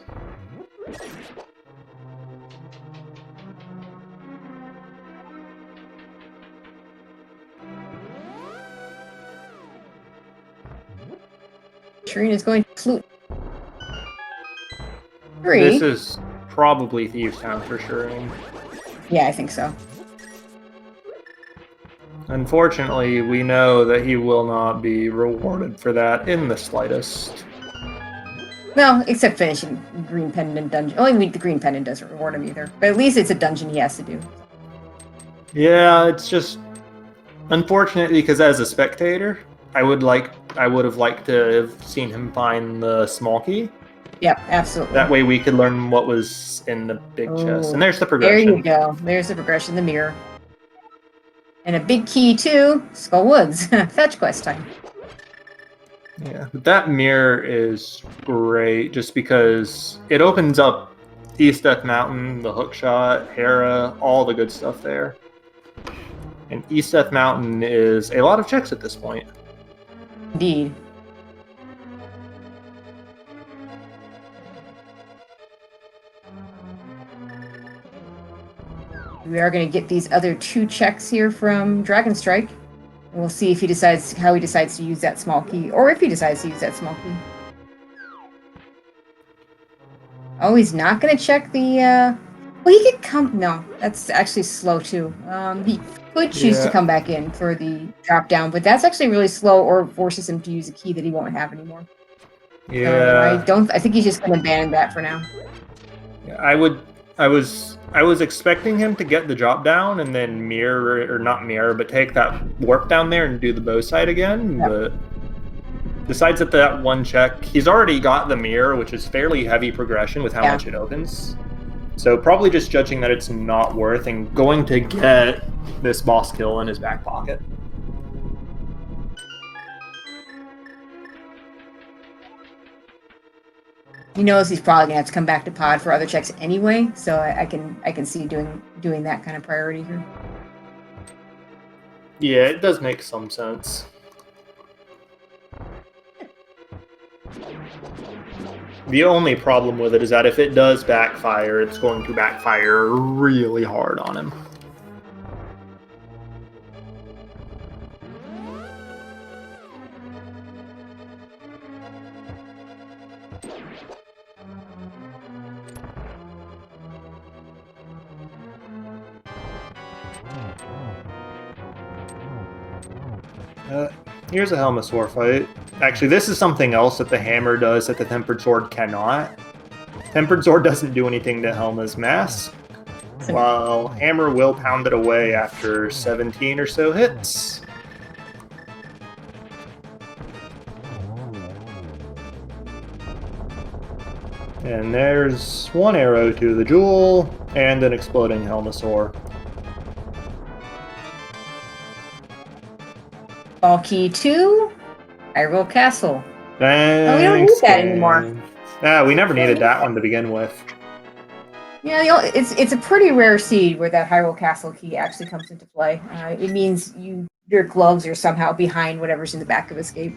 Shareen is going to flute. 3. This is probably Thieves Town for Shareen. Yeah, I think so. Unfortunately, we know that he will not be rewarded for that in the slightest. Well, except finishing Green Pendant Dungeon. Only the Green Pendant doesn't reward him either. But at least it's a dungeon he has to do. Yeah, it's just unfortunate because as a spectator, I would have liked to have seen him find the small key. Yep, absolutely. That way we could learn what was in the big chest. And there's the progression. There you go. There's the progression, the mirror. And a big key too, Skull Woods. Fetch quest time. Yeah, but that mirror is great just because it opens up East Death Mountain, the hookshot, Hera, all the good stuff there. And East Death Mountain is a lot of checks at this point. Indeed. We are going to get these other 2 checks here from Dragonstrike. And we'll see if he decides how he decides to use that small key, or if he decides to use that small key. Oh, he's not going to check the... Well, he could come... No, that's actually slow, too. He could choose to come back in for the drop-down, but that's actually really slow, or forces him to use a key that he won't have anymore. Yeah. I think he's just going to abandon that for now. Yeah, I would I was expecting him to get the drop down and then mirror, or not mirror, but take that warp down there and do the bow side again, Yep. but decides that that one check, he's already got the mirror, which is fairly heavy progression with how much it opens. So probably just judging that it's not worth and going to get this boss kill in his back pocket. He knows he's probably gonna have to come back to pod for other checks anyway, so I can see doing that kind of priority here. Yeah, it does make some sense. The only problem with it is that if it does backfire, it's going to backfire really hard on him. Here's a Helmosaur fight. Actually, this is something else that the hammer does that the Tempered Sword cannot. Tempered Sword doesn't do anything to Helma's mask, while hammer will pound it away after 17 or so hits. And there's one arrow to the jewel and an exploding Helmosaur. Ball key 2, Hyrule Castle. Thanks, we don't need that anymore. Yeah, we never needed that one to begin with. Yeah, it's a pretty rare seed where that Hyrule Castle key actually comes into play. It means your gloves are somehow behind whatever's in the back of Escape.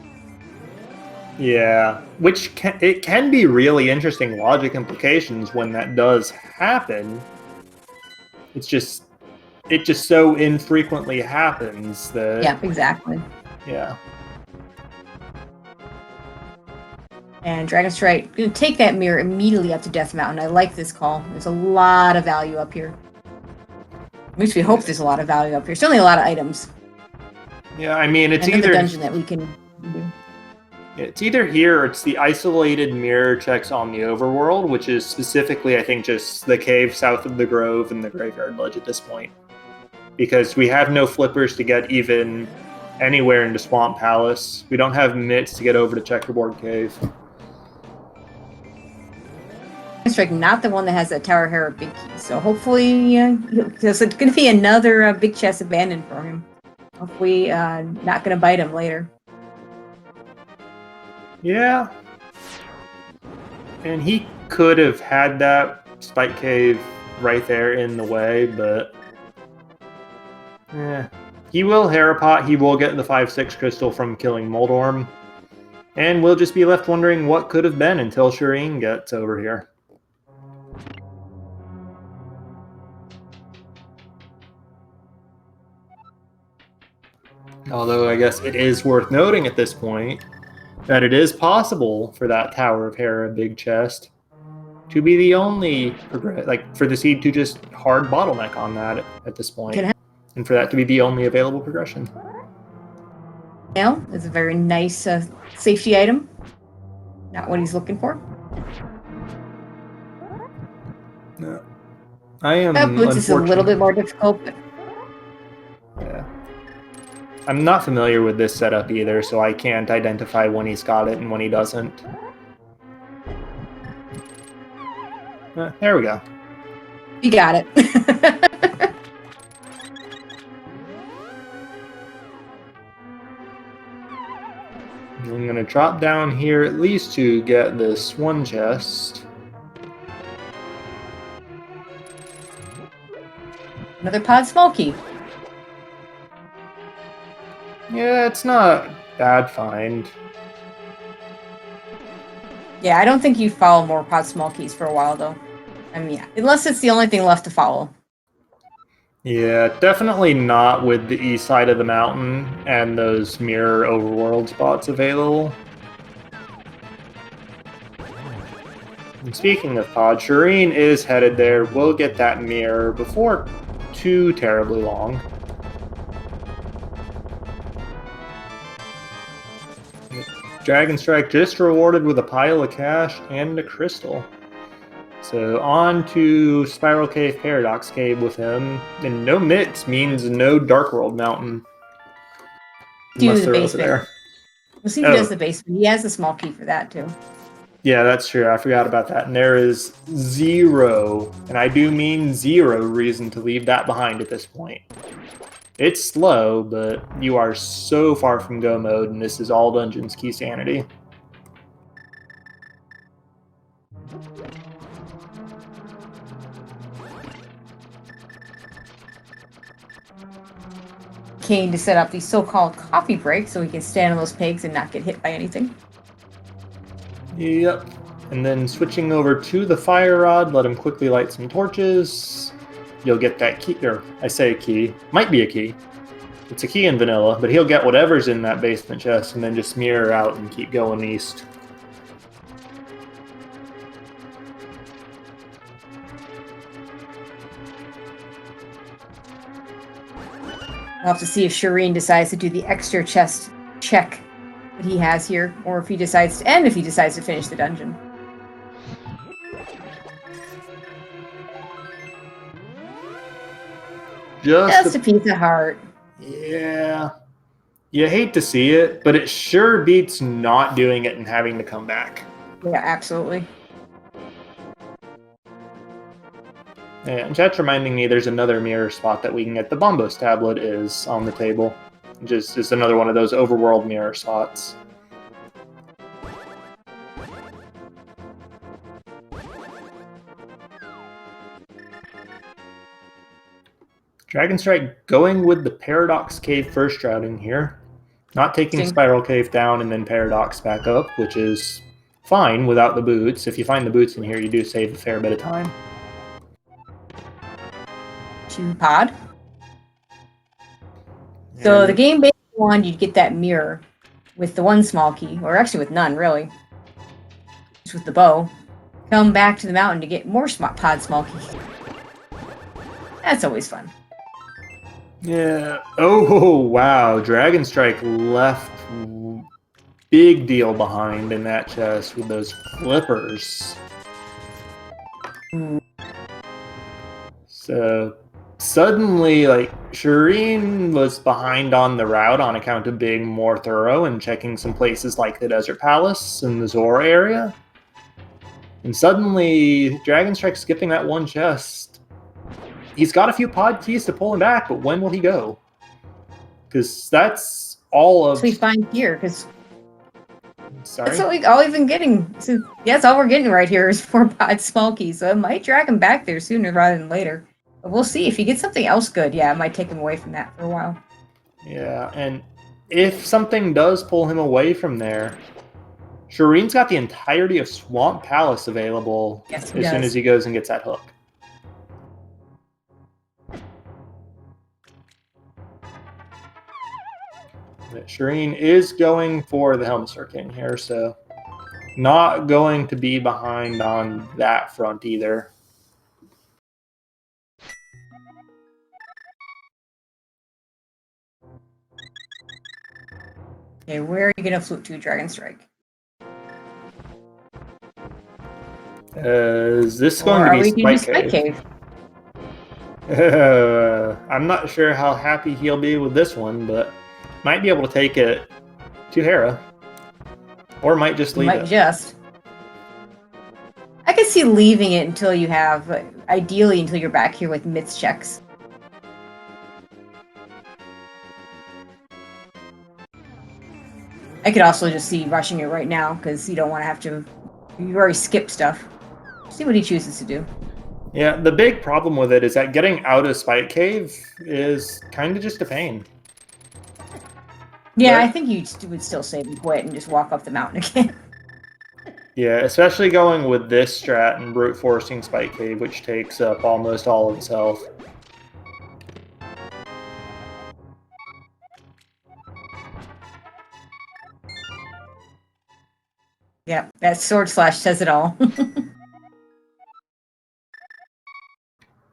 Yeah, which it can be really interesting logic implications when that does happen. It just so infrequently happens that... Yeah, exactly. Yeah. And Dragonstrike going to take that mirror immediately up to Death Mountain. I like this call. There's a lot of value up here. At least we hope there's a lot of value up here. Certainly a lot of items. Yeah, I mean, it's another either... dungeon that we can do. It's either here or it's the isolated mirror checks on the overworld, which is specifically, I think, just the cave south of the Grove and the Graveyard Ledge at this point. Because we have no flippers to get even anywhere into Swamp Palace. We don't have mitts to get over to Checkerboard Cave. Dragonstrike, not the one that has that Tower Hera big key. So hopefully, there's going to be another big chest abandoned for him. Hopefully, not going to bite him later. Yeah. And he could have had that Spike Cave right there in the way, but... yeah. He will Harapot, he will get the 5-6 crystal from killing Moldorm, and we'll just be left wondering what could have been until Shareen gets over here. Although I guess it is worth noting at this point that it is possible for that Tower of Hera big chest to be the only for the seed to just hard bottleneck on that at this point. And for that to be the only available progression. Now, it's a very nice safety item. Not what he's looking for. No. I am That Blitz is a little bit more difficult, but... yeah. I'm not familiar with this setup either, so I can't identify when he's got it and when he doesn't. There we go. You got it. I'm going to drop down here at least to get this one chest. Another pod small key. Yeah, it's not bad find. Yeah, I don't think you follow more pod small keys for a while, though. I mean, yeah, unless it's the only thing left to follow. Yeah, definitely not with the east side of the mountain and those mirror overworld spots available. And speaking of pod, Shareen is headed there. We'll get that mirror before too terribly long. Dragonstrike just rewarded with a pile of cash and a crystal. So on to Spiral Cave, Paradox Cave with him. And no mix means no Dark World Mountain. Do Unless the they're over basement. there. We'll see if he does the basement. He has a small key for that too. Yeah, that's true. I forgot about that. And there is zero, and I do mean zero, reason to leave that behind at this point. It's slow, but you are so far from go mode, and this is all dungeons key sanity. Kane to set up these so-called coffee breaks so he can stand on those pegs and not get hit by anything. Yep. And then switching over to the fire rod, let him quickly light some torches. You'll get that key, or I say a key, might be a key. It's a key in vanilla, but he'll get whatever's in that basement chest and then just mirror out and keep going east. We'll have to see if Shareen decides to do the extra chest check that he has here, or if he decides to, and if he decides to finish the dungeon. Just a piece of heart. Yeah. You hate to see it, but it sure beats not doing it and having to come back. Yeah, absolutely. And chat's reminding me there's another mirror spot that we can get. The Bombos tablet is on the table. Just another one of those overworld mirror spots. Dragonstrike going with the Paradox Cave first routing here. Not taking Spiral Cave down and then Paradox back up, which is fine without the boots. If you find the boots in here, you do save a fair bit of time. Pod. So the game based on you'd get that mirror with the one small key, or actually with none really, just with the bow. Come back to the mountain to get more pod small keys. That's always fun. Yeah. Oh wow! Dragonstrike left big deal behind in that chest with those flippers. So suddenly, like, Shareen was behind on the route on account of being more thorough and checking some places like the Desert Palace and the Zora area. And suddenly, Dragonstrike skipping that one chest. He's got a few pod keys to pull him back, but when will he go? Because that's all of... So we find here, because... Sorry? That's what all we've been getting. So, yeah, that's all we're getting right here is 4 pod small keys. So it might drag him back there sooner rather than later. But we'll see. If he gets something else good, yeah, it might take him away from that for a while. Yeah, and if something does pull him away from there, Shareen's got the entirety of Swamp Palace available as soon as he goes and gets that hook. But Shareen is going for the Helmstar King here, so not going to be behind on that front either. Okay, where are you going to flute to, Dragonstrike? Is this going to be Spike Cave? I'm not sure how happy he'll be with this one, but might be able to take it to Hera. Or might just leave it. I could see leaving it until you have, ideally until you're back here with myths checks. I could also just see rushing it right now, because you don't want to have to... You already skipped stuff. See what he chooses to do. Yeah, the big problem with it is that getting out of Spike Cave is kind of just a pain. Yeah, I think you would still save and quit and just walk up the mountain again. Yeah, especially going with this strat and brute forcing Spike Cave, which takes up almost all of its health. Yeah, that sword slash says it all.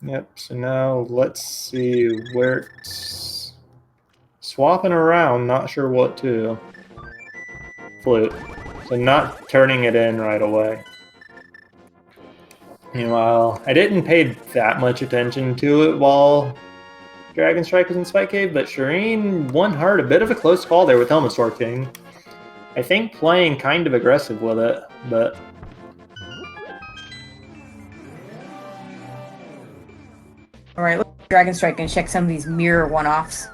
Yep, so now let's see where it's swapping around, not sure what to flute. So not turning it in right away. Meanwhile, I didn't pay that much attention to it while Dragonstrike was in Spike Cave, but Shareen won hard. A bit of a close call there with Helmasaur King. I think playing kind of aggressive with it, but... Alright, let's Dragonstrike and check some of these mirror one-offs.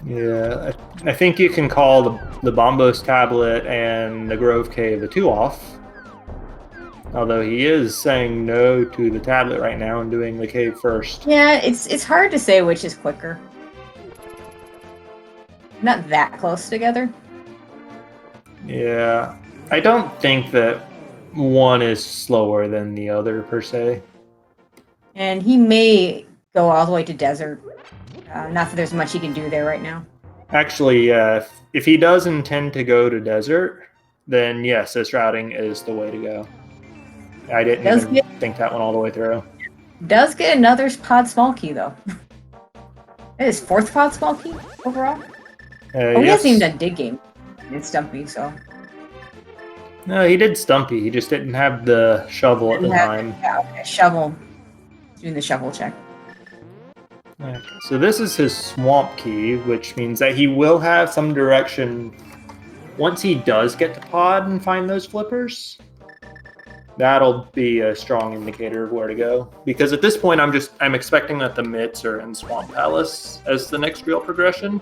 Yeah, I think you can call the Bombos tablet and the Grove Cave the 2-off. Although he is saying no to the tablet right now and doing the cave first. Yeah, it's hard to say which is quicker. Not that close together. Yeah, I don't think that one is slower than the other, per se. And he may go all the way to desert. Not that there's much he can do there right now. Actually, if he does intend to go to desert, then yes, this routing is the way to go. I didn't even think that one all the way through. Does get another pod small key, though. That is 4th pod small key overall? He hasn't even done dig game. It's Stumpy, so... No, he did Stumpy. He just didn't have the shovel at the time. Yeah, okay. Shovel. Doing the shovel check. Okay. So this is his swamp key, which means that he will have some direction once he does get to pod and find those flippers. That'll be a strong indicator of where to go. Because at this point, I'm expecting that the mitts are in Swamp Palace as the next real progression.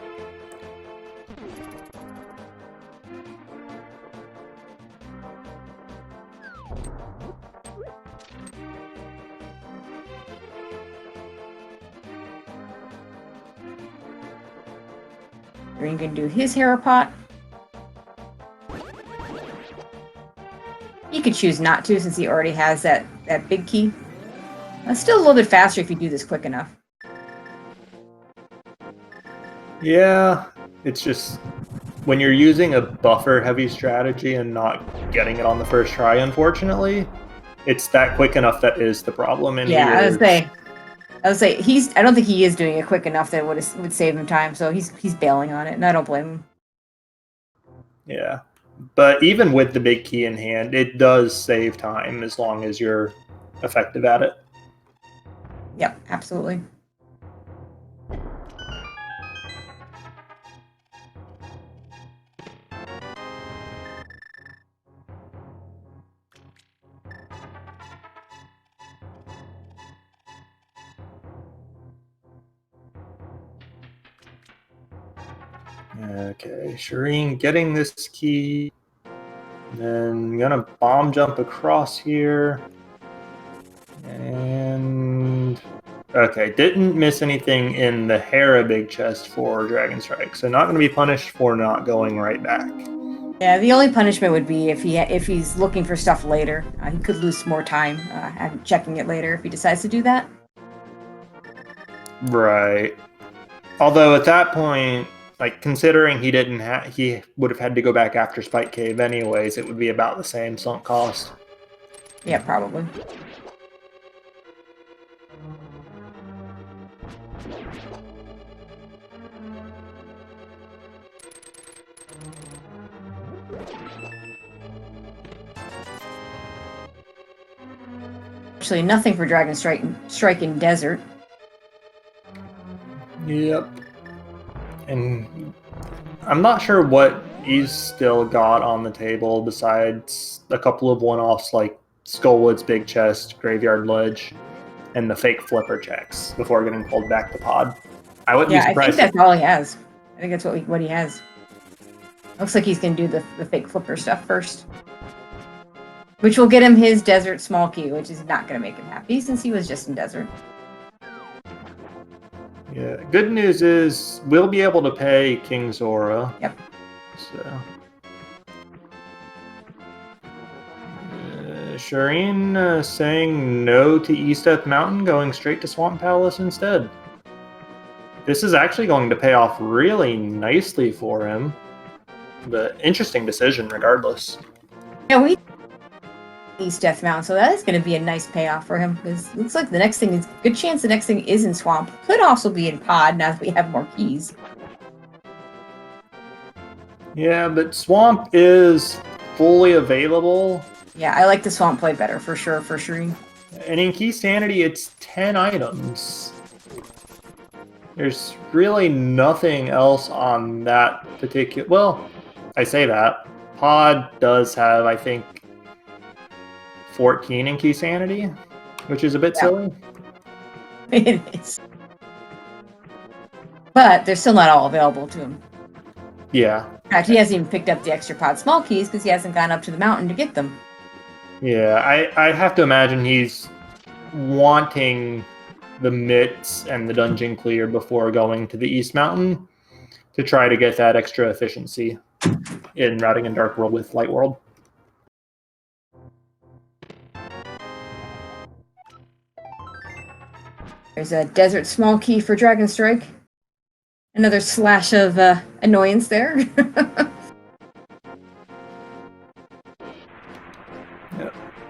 Green can do his hero pot. He could choose not to since he already has that big key. It's still a little bit faster if you do this quick enough. Yeah, it's just when you're using a buffer-heavy strategy and not getting it on the first try, unfortunately, it's that quick enough that is the problem. And yeah, I would say I don't think he is doing it quick enough that it would save him time, so he's bailing on it, and I don't blame him. Yeah. But even with the big key in hand, it does save time as long as you're effective at it. Yep, absolutely. Okay, Shareen getting this key. Then I'm gonna bomb jump across here. And okay, didn't miss anything in the Hera big chest for Dragonstrike, so not gonna be punished for not going right back. Yeah, the only punishment would be if he's looking for stuff later. He could lose some more time checking it later if he decides to do that. Right. Although at that point, like considering he would have had to go back after Spike Cave anyways, it would be about the same sunk cost. Yeah, probably. Actually, nothing for Dragonstrike in desert. Yep. And I'm not sure what he's still got on the table besides a couple of one-offs like Skullwood's big chest, Graveyard Ledge, and the fake flipper checks before getting pulled back to pod. I wouldn't be surprised. I think that's all he has. I think that's what he has. Looks like he's going to do the fake flipper stuff first. Which will get him his desert small key, which is not going to make him happy since he was just in desert. Yeah, good news is we'll be able to pay King Zora. Yep. So, Shareen saying no to East Death Mountain, going straight to Swamp Palace instead. This is actually going to pay off really nicely for him. But interesting decision regardless. Yeah, we East Death Mountain, so that is going to be a nice payoff for him, because it looks like the next thing is good chance the next thing is in Swamp. Could also be in Pod now that we have more keys. Yeah, but Swamp is fully available Yeah, I like the swamp play better for sure, for Shareen. And in Key Sanity, it's 10 items. There's really nothing else on that particular... Well, I say that. Pod does have, I think, 14 in Key Sanity, which is a bit silly. It is. But they're still not all available to him. Yeah. In fact, he hasn't even picked up the extra pod small keys because he hasn't gone up to the mountain to get them. Yeah, I have to imagine he's wanting the mitts and the dungeon clear before going to the East Mountain to try to get that extra efficiency in routing in Dark World with Light World. There's a desert small key for Dragonstrike. Another slash of annoyance there.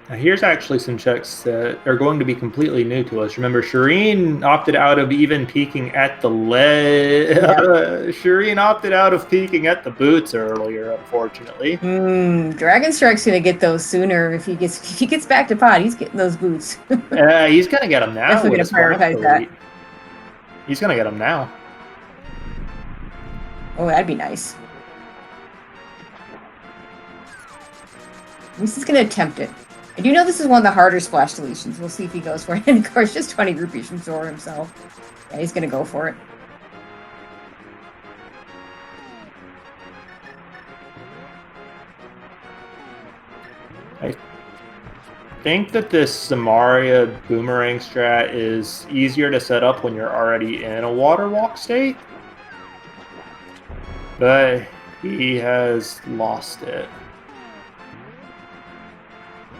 Now here's actually some checks that are going to be completely new to us. Remember, Shareen opted out of even peeking at the Shareen opted out of peeking at the boots earlier, unfortunately. Dragonstrike's gonna get those sooner if he gets back to pod. He's getting those boots. He's gonna get them now. Definitely gonna prioritize that. He's gonna get them now. Oh, that'd be nice. At least he's gonna attempt it. I do know this is one of the harder splash deletions. We'll see if he goes for it. And of course, just 20 rupees from Zora himself. Yeah, he's gonna go for it. I think that this Samaria boomerang strat is easier to set up when you're already in a water walk state. But he has lost it.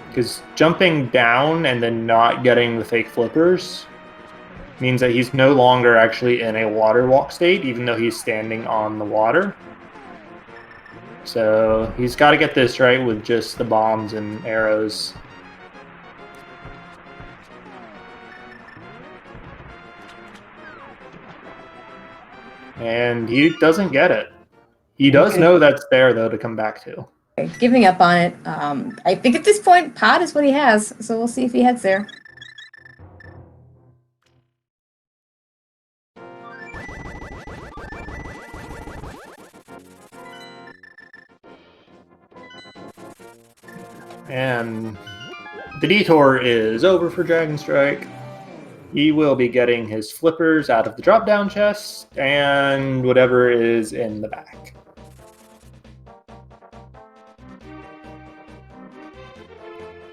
Because jumping down and then not getting the fake flippers means that he's no longer actually in a water walk state, even though he's standing on the water. So he's got to get this right with just the bombs and arrows. And he doesn't get it. He does know that's there, though, to come back to. Okay, giving up on it. I think at this point, pod is what he has, so we'll see if he heads there. And the detour is over for Dragonstrike. He will be getting his flippers out of the drop-down chest and whatever is in the back.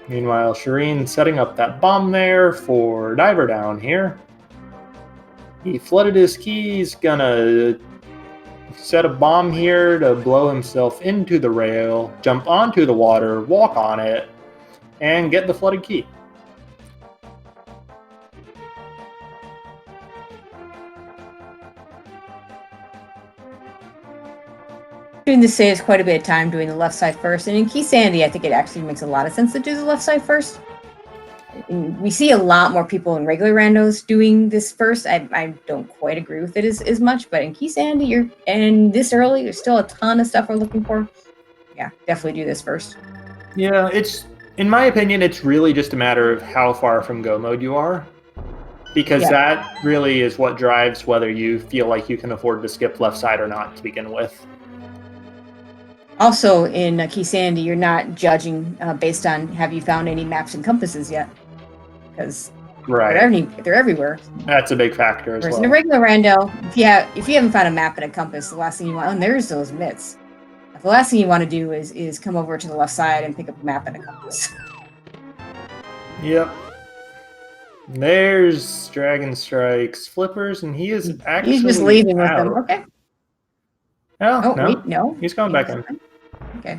Meanwhile, Shareen setting up that bomb there for Diver down here. He flooded his keys, gonna set a bomb here to blow himself into the rail, jump onto the water, walk on it, and get the flooded key. Doing the saves quite a bit of time doing the left side first, and in Key Sandy, I think it actually makes a lot of sense to do the left side first. And we see a lot more people in regular randos doing this first. I don't quite agree with it as much, but in Key Sandy, and this early, there's still a ton of stuff we're looking for. Yeah, definitely do this first. Yeah, in my opinion, it's really just a matter of how far from go mode you are. Because that really is what drives whether you feel like you can afford to skip left side or not to begin with. Also, in Key Sandy, you're not judging based on have you found any maps and compasses yet, because they're everywhere. That's a big factor as well. In a regular rando, if you haven't found a map and a compass, the last thing you want, and there's those mitts. The last thing you want to do is come over to the left side and pick up a map and a compass. Yep. There's Dragonstrike's flippers, and he is actually He's just leaving out. with them. Okay. Oh, no. Wait, no. He's going back in. Okay.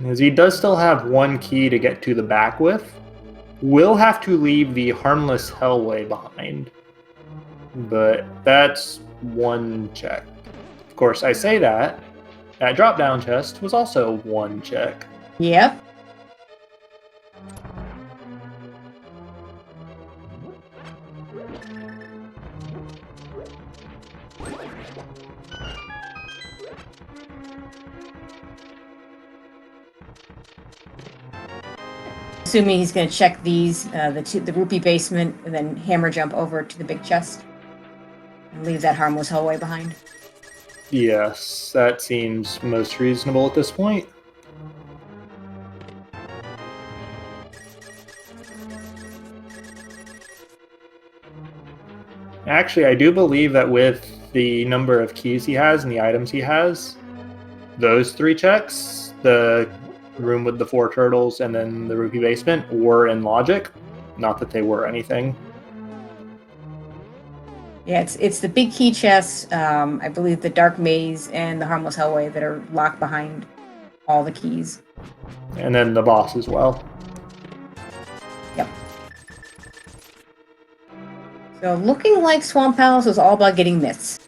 As he does still have one key to get to the back with, will have to leave the Harmless Hellway behind. But that's one check. Of course, I say that drop-down chest was also one check. Yep. Assuming he's going to check these, the rupee basement, and then hammer jump over to the big chest. And leave that harmless hallway behind. Yes, that seems most reasonable at this point. Actually, I do believe that with the number of keys he has and the items he has, those 3 checks, the room with the 4 turtles and then the rupee basement, were in logic. Not that they were anything. Yeah, it's the big key chests, I believe the dark maze and the harmless hallway that are locked behind all the keys. And then the boss as well. Yep. So looking like Swamp Palace was all about getting myths.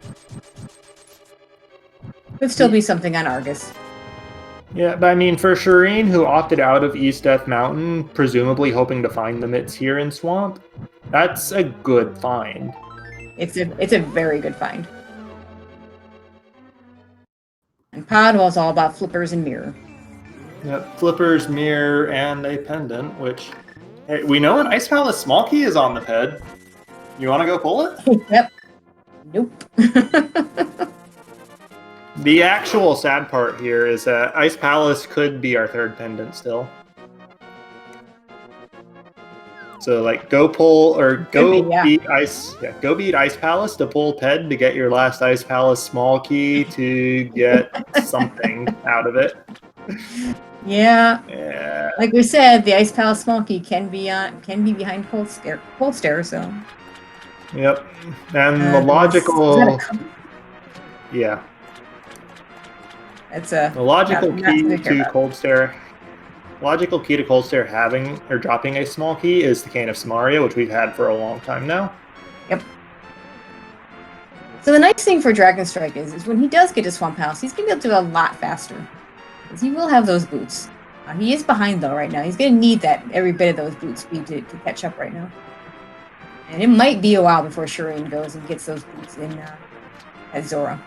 Could still be something on Argus. Yeah, but I mean, for Shareen, who opted out of East Death Mountain, presumably hoping to find the myths here in Swamp, that's a good find. It's a very good find. And Pod was all about flippers and mirror. Yep, flippers, mirror, and a pendant, which... Hey, we know an Ice Palace small key is on the ped. You want to go pull it? Yep. Nope. The actual sad part here is that Ice Palace could be our 3rd pendant still. So, like, go pull or go beat Ice. Yeah, go beat Ice Palace to pull Ped to get your last Ice Palace small key to get something out of it. Yeah. Yeah. Like we said, the Ice Palace small key can be behind Cold Stare. So. Yep, and the logical. Yeah. It's a the logical key to Cold Stare. Logical key to Cold Stare having or dropping a small key is the Cane of Samaria, which we've had for a long time now. Yep. So the nice thing for Dragonstrike is when he does get to Swamp House, he's going to be able to do a lot faster. Because he will have those boots. He is behind, though, right now. He's going to need that every bit of those boot speed to catch up right now. And it might be a while before Shareen goes and gets those boots in at Zora.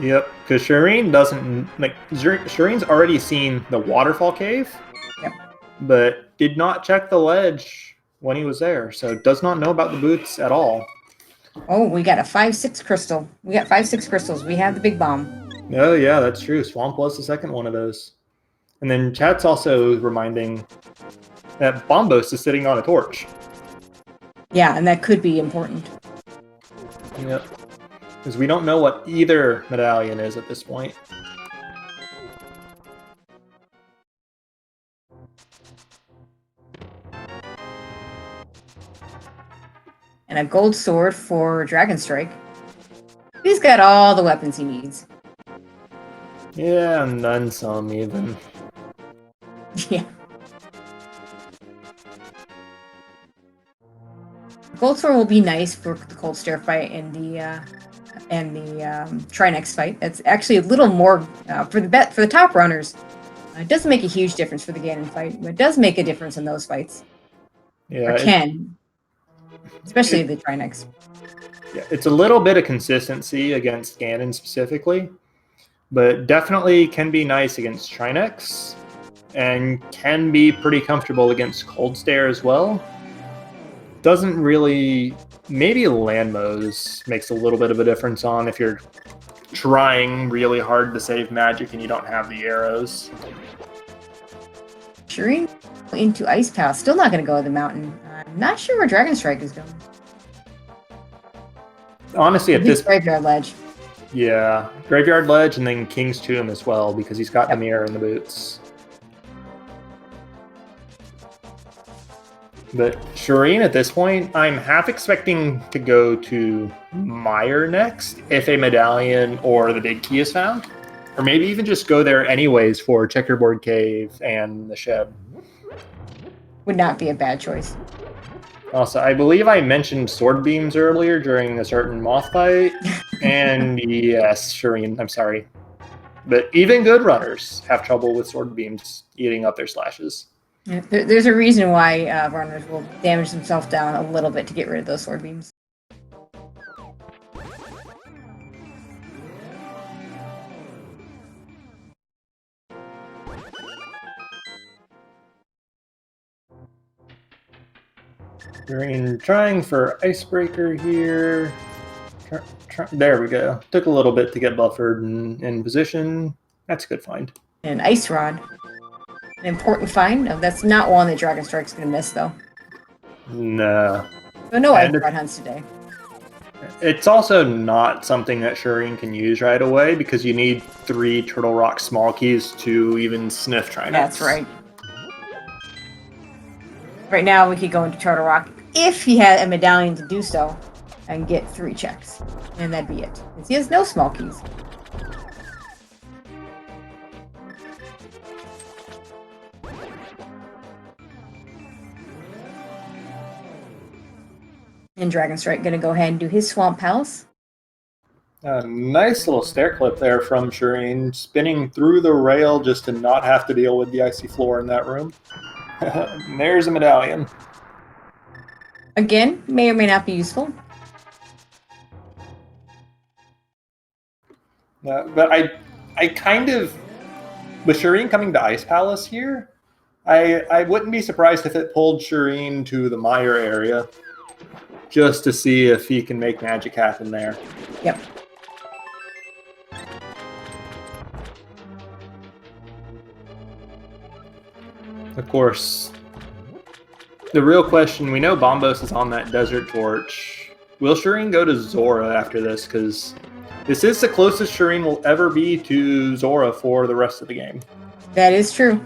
Yep, because Shareen doesn't... like Shareen's already seen the waterfall cave. Yep. But did not check the ledge when he was there, so does not know about the boots at all. Oh, we got a 5-6 crystal. We got 5-6 crystals. We have the big bomb. Oh, yeah, that's true. Swamp was the 2nd one of those. And then chat's also reminding that Bombos is sitting on a torch. Yeah, and that could be important. Yep. Because we don't know what either medallion is at this point. And a gold sword for Dragonstrike. He's got all the weapons he needs. Yeah, and then some even. Yeah. Gold sword will be nice for the Cold Stare fight and the Trinex fight. It's actually a little more for the top runners. It doesn't make a huge difference for the Ganon fight, but it does make a difference in those fights. Yeah, or can, especially the Trinex. Yeah, it's a little bit of consistency against Ganon specifically, but definitely can be nice against Trinex, and can be pretty comfortable against Cold Stare as well. Doesn't really... maybe Landmos makes a little bit of a difference on if you're trying really hard to save magic and you don't have the arrows. Shareen into Ice Palace. Still not going to go to the mountain. I'm not sure where Dragonstrike is going. Honestly, at this Graveyard Ledge. Yeah, Graveyard Ledge and then King's Tomb as well, because he's got the mirror in the boots. But Shareen, at this point, I'm half expecting to go to Mire next, if a medallion or the big key is found. Or maybe even just go there anyways for Checkerboard Cave and the Shed. Would not be a bad choice. Also, I believe I mentioned sword beams earlier during a certain moth fight. And yes, Shareen, I'm sorry. But even good runners have trouble with sword beams eating up their slashes. Yeah, there's a reason why runners will damage themselves down a little bit to get rid of those sword beams. Shareen trying for Icebreaker here. There we go. Took a little bit to get buffered and in position. That's a good find. And Ice Rod. An important find. No, that's not one that Dragonstrike's going to miss, though. No. So no Ice Rod hunts today. It's also not something that Shareen can use right away because you need 3 Turtle Rock small keys to even sniff Trinets. That's right. Right now, we could go into Turtle Rock if he had a medallion to do so and get 3 checks. And that'd be it. Because he has no small keys. And Dragonstrike going to go ahead and do his Swamp Palace. A nice little stair clip there from Shareen, spinning through the rail just to not have to deal with the icy floor in that room. There's a medallion. Again, may or may not be useful. But I kind of, with Shareen coming to Ice Palace here, I wouldn't be surprised if it pulled Shareen to the Mire area just to see if he can make magic happen there. Yep. Of course, the real question, we know Bombos is on that Desert Torch. Will Shareen go to Zora after this? Because this is the closest Shareen will ever be to Zora for the rest of the game. That is true.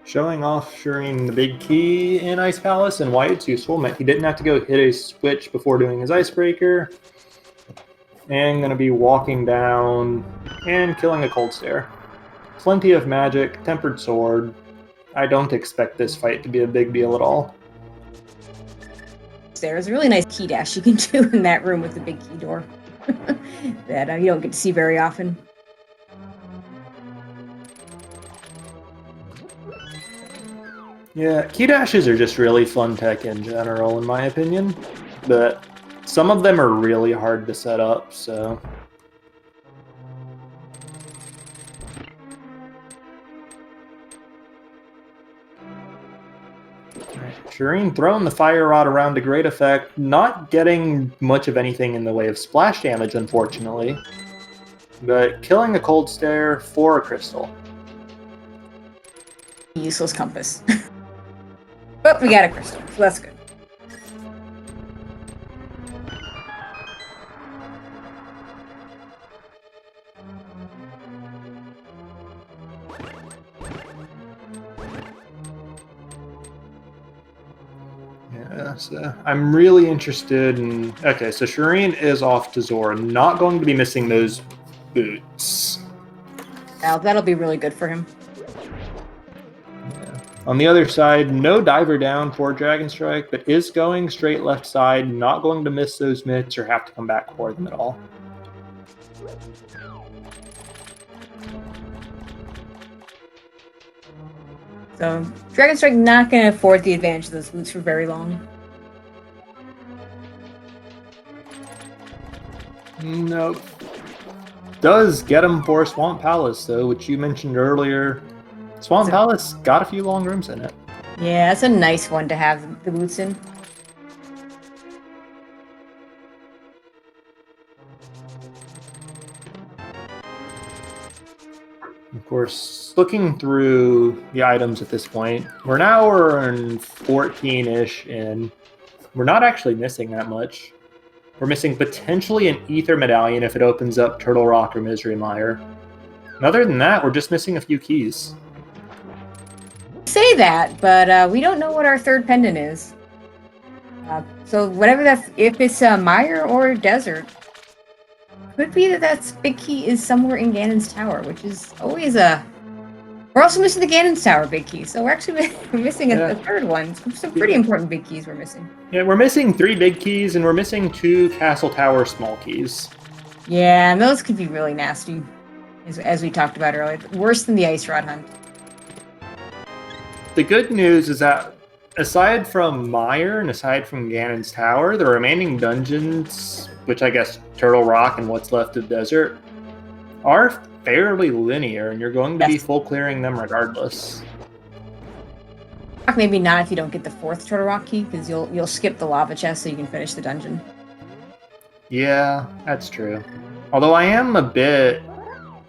Showing off Shareen the big key in Ice Palace and why it's useful meant he didn't have to go hit a switch before doing his Icebreaker. And going to be walking down and killing a Cold Stare. Plenty of magic, Tempered Sword. I don't expect this fight to be a big deal at all. There's a really nice key dash you can do in that room with the big key door that you don't get to see very often. Yeah, key dashes are just really fun tech in general, in my opinion. But some of them are really hard to set up, so... Shareen throwing the Fire Rod around to great effect, not getting much of anything in the way of splash damage, unfortunately. But killing a Cold Stare for a Crystal. Useless compass. But we got a crystal, so that's good. Yeah, so I'm really interested in... Okay, so Shareen is off to Zora, not going to be missing those boots. Now, that'll be really good for him. On the other side, no diver down for Dragonstrike, but is going straight left side, not going to miss those mitts or have to come back for them at all. So, Dragonstrike not going to afford the advantage of those boots for very long. Nope. Does get him for Swamp Palace, though, which you mentioned earlier. Swamp Palace got a few long rooms in it. Yeah, that's a nice one to have the boots in. Of course, looking through the items at this point, we're in 14-ish in. We're not actually missing that much. We're missing potentially an Ether Medallion if it opens up Turtle Rock or Misery Mire. And other than that, we're just missing a few keys. Say that, but we don't know what our third pendant is. So whatever that, if it's a Mire or a Desert, could be that big key is somewhere in Ganon's Tower, which is always a... We're also missing the Ganon's Tower big key, so we're actually missing a third one. Some pretty important big keys we're missing. Yeah, we're missing 3 big keys, and we're missing 2 Castle Tower small keys. Yeah, and those could be really nasty, as we talked about earlier. Worse than the Ice Rod hunt. The good news is that aside from Mire and aside from Ganon's Tower, the remaining dungeons, which I guess Turtle Rock and what's left of Desert, are fairly linear, and you're going to be full clearing them regardless. Maybe not if you don't get the 4th Turtle Rock key, because you'll skip the lava chest so you can finish the dungeon. Yeah, that's true. Although I am a bit...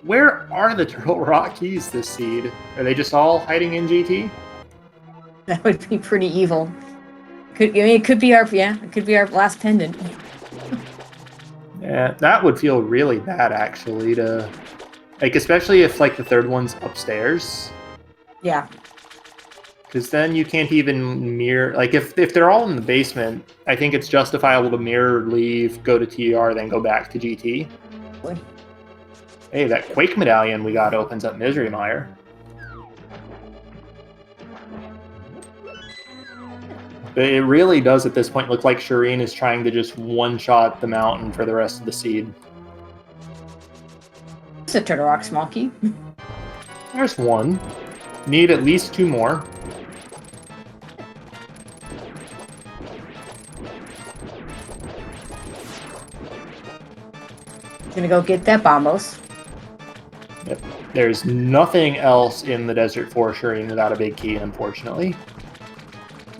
Where are the Turtle Rock keys this seed? Are they just all hiding in GT? That would be pretty evil. It could be our last pendant. Yeah, that would feel really bad actually to... Like, especially if like the 3rd one's upstairs. Yeah. Because then you can't even mirror... Like, if they're all in the basement, I think it's justifiable to mirror, leave, go to TR, then go back to GT. Boy. Hey, that Quake medallion we got opens up Misery Mire. But it really does at this point look like Shareen is trying to just one-shot the mountain for the rest of the seed. It's a Turtle Rock small key. There's one. Need at least 2 more. Gonna go get that Bombos. Yep. There's nothing else in the desert for Shareen without a big key, unfortunately.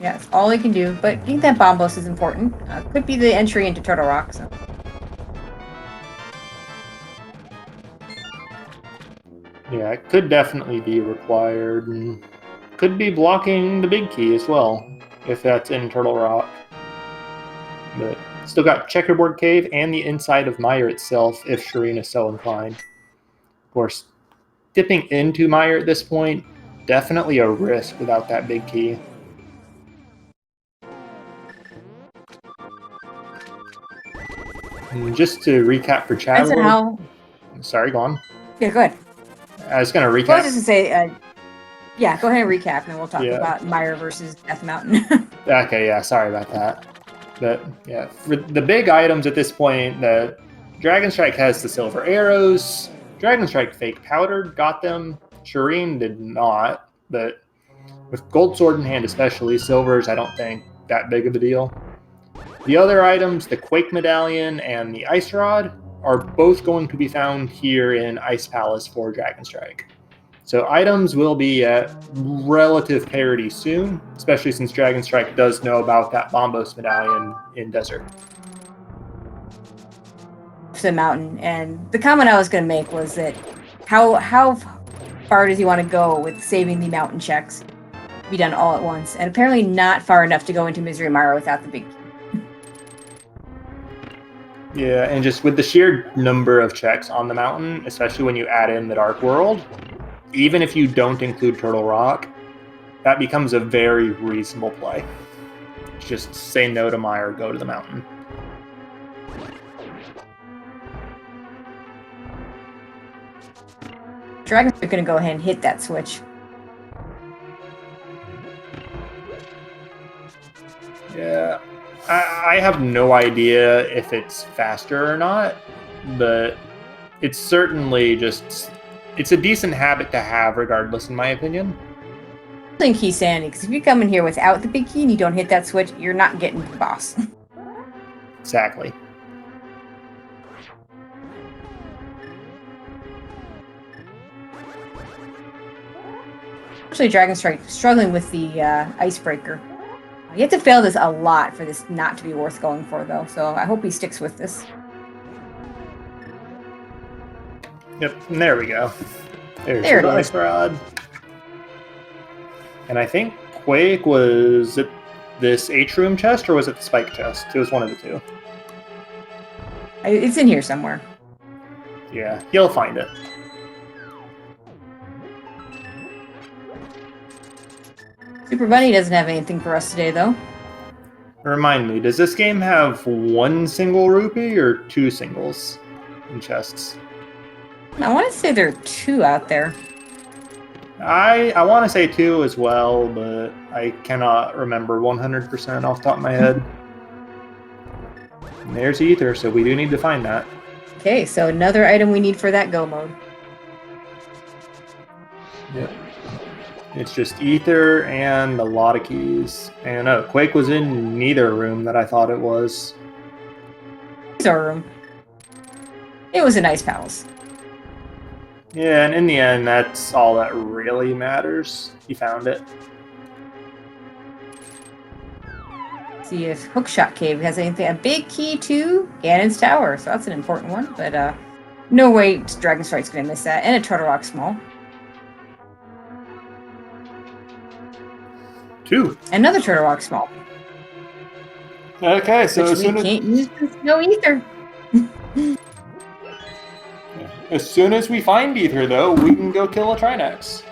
Yeah, it's all I can do, but getting that Bombos is important. Could be the entry into Turtle Rock, so. Yeah, it could definitely be required, and could be blocking the big key as well, if that's in Turtle Rock. But still got Checkerboard Cave and the inside of Mire itself, if Shareen is so inclined. Of course, dipping into Mire at this point, definitely a risk without that big key. And just to recap for chat. Sorry, go on. Yeah, go ahead. I was going to recap. I was just to say, yeah, go ahead and recap, and then we'll talk about Mire versus Death Mountain. Okay, yeah, sorry about that. But yeah, for the big items at this point, the Dragonstrike has the silver arrows. Dragonstrike fake powdered, got them. Shareen did not, but with gold sword in hand especially, silvers I don't think that big of a deal. The other items, the Quake medallion and the ice rod, are both going to be found here in Ice Palace for Dragonstrike. So items will be at relative parity soon, especially since Dragonstrike does know about that Bombos medallion in Desert. The mountain, and the comment I was going to make was that how far does he want to go with saving the mountain checks to be done all at once, and apparently not far enough to go into Misery Mire without the big key. Yeah, and just with the sheer number of checks on the mountain, especially when you add in the Dark World, even if you don't include Turtle Rock, that becomes a very reasonable play. Just say no to Mire, go to the mountain. Dragons are going to go ahead and hit that switch. Yeah, I have no idea if it's faster or not, but it's certainly just... It's a decent habit to have regardless, in my opinion. I think he's sandy, because if you come in here without the big key and you don't hit that switch, you're not getting to the boss. Exactly. Actually, Dragonstrike struggling with the icebreaker. You have to fail this a lot for this not to be worth going for, though, so I hope he sticks with this. Yep, and there we go. There the ice rod. And I think Quake, was it this atrium chest or was it the spike chest? It was one of the two. It's in here somewhere. Yeah, he'll find it. Super Bunny doesn't have anything for us today, though. Remind me, does this game have one single rupee or two singles in chests? I want to say there are two out there. I want to say two as well, but I cannot remember 100% off the top of my head. And there's Ether, so we do need to find that. Okay, so another item we need for that go mode. Yep. It's just ether and a lot of keys. And Quake was in neither room that I thought it was. Our room. It was a nice palace. Yeah, and in the end, that's all that really matters. He found it. See if Hookshot Cave has anything. A big key to Ganon's Tower, so that's an important one. But no way Dragonstrike's going to miss that. And a Turtle Rock Small. 2. Another Turtle Rock Small. Okay, so as soon as can't use no ether. As soon as we find ether, though, we can go kill a Trinax.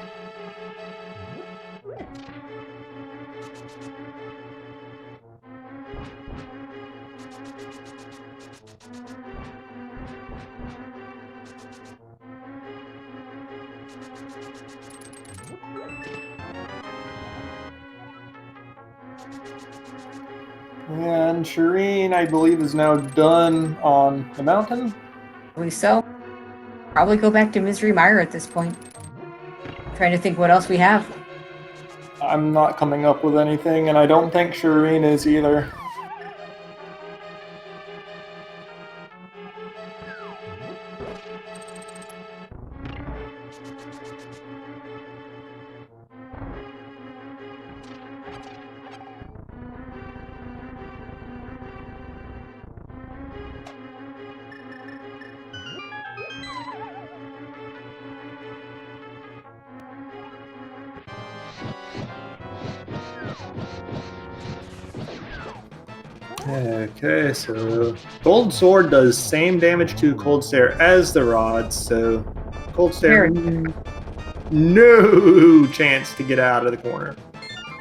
And Shareen, I believe, is now done on the mountain. We so. Probably go back to Misery Mire at this point. Trying to think what else we have. I'm not coming up with anything, and I don't think Shareen is either. Okay, so Gold Sword does same damage to Cold Stare as the rods, so Cold Stare, no chance to get out of the corner.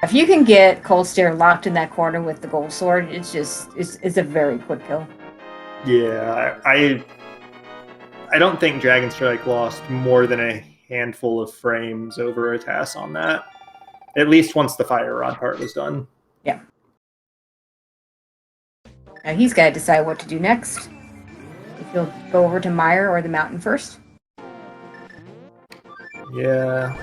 If you can get Cold Stare locked in that corner with the Gold Sword, it's a very quick kill. Yeah, I don't think Dragonstrike lost more than a handful of frames over a task on that. At least once the Fire Rod part was done. Yeah. Now he's got to decide what to do next. If he'll go over to Mire or the mountain first. Yeah.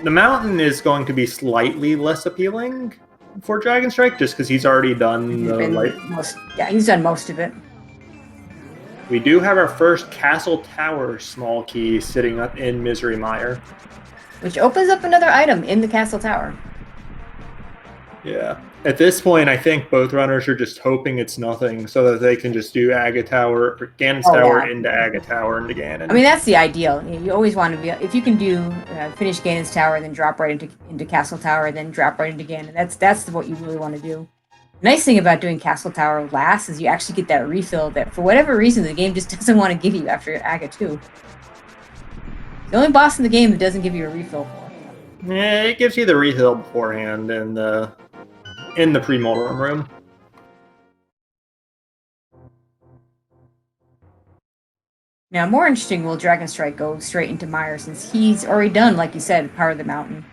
The mountain is going to be slightly less appealing for Dragonstrike, just because he's already done he's done most of it. We do have our first Castle Tower small key sitting up in Misery Mire. Which opens up another item in the Castle Tower. Yeah. At this point, I think both runners are just hoping it's nothing so that they can just do Ganon's Tower into Aga Tower into Ganon. I mean, that's the ideal. You always want to be, if you can do finish Ganon's Tower, then drop right into Castle Tower, then drop right into Ganon. That's what you really want to do. The nice thing about doing Castle Tower last is you actually get that refill that, for whatever reason, the game just doesn't want to give you after Aga 2. The only boss in the game that doesn't give you a refill for. Yeah, it gives you the refill beforehand and in the pre-Mortem room. Now, more interesting, will Dragonstrike go straight into Mire, since he's already done, like you said, Power of the Mountain.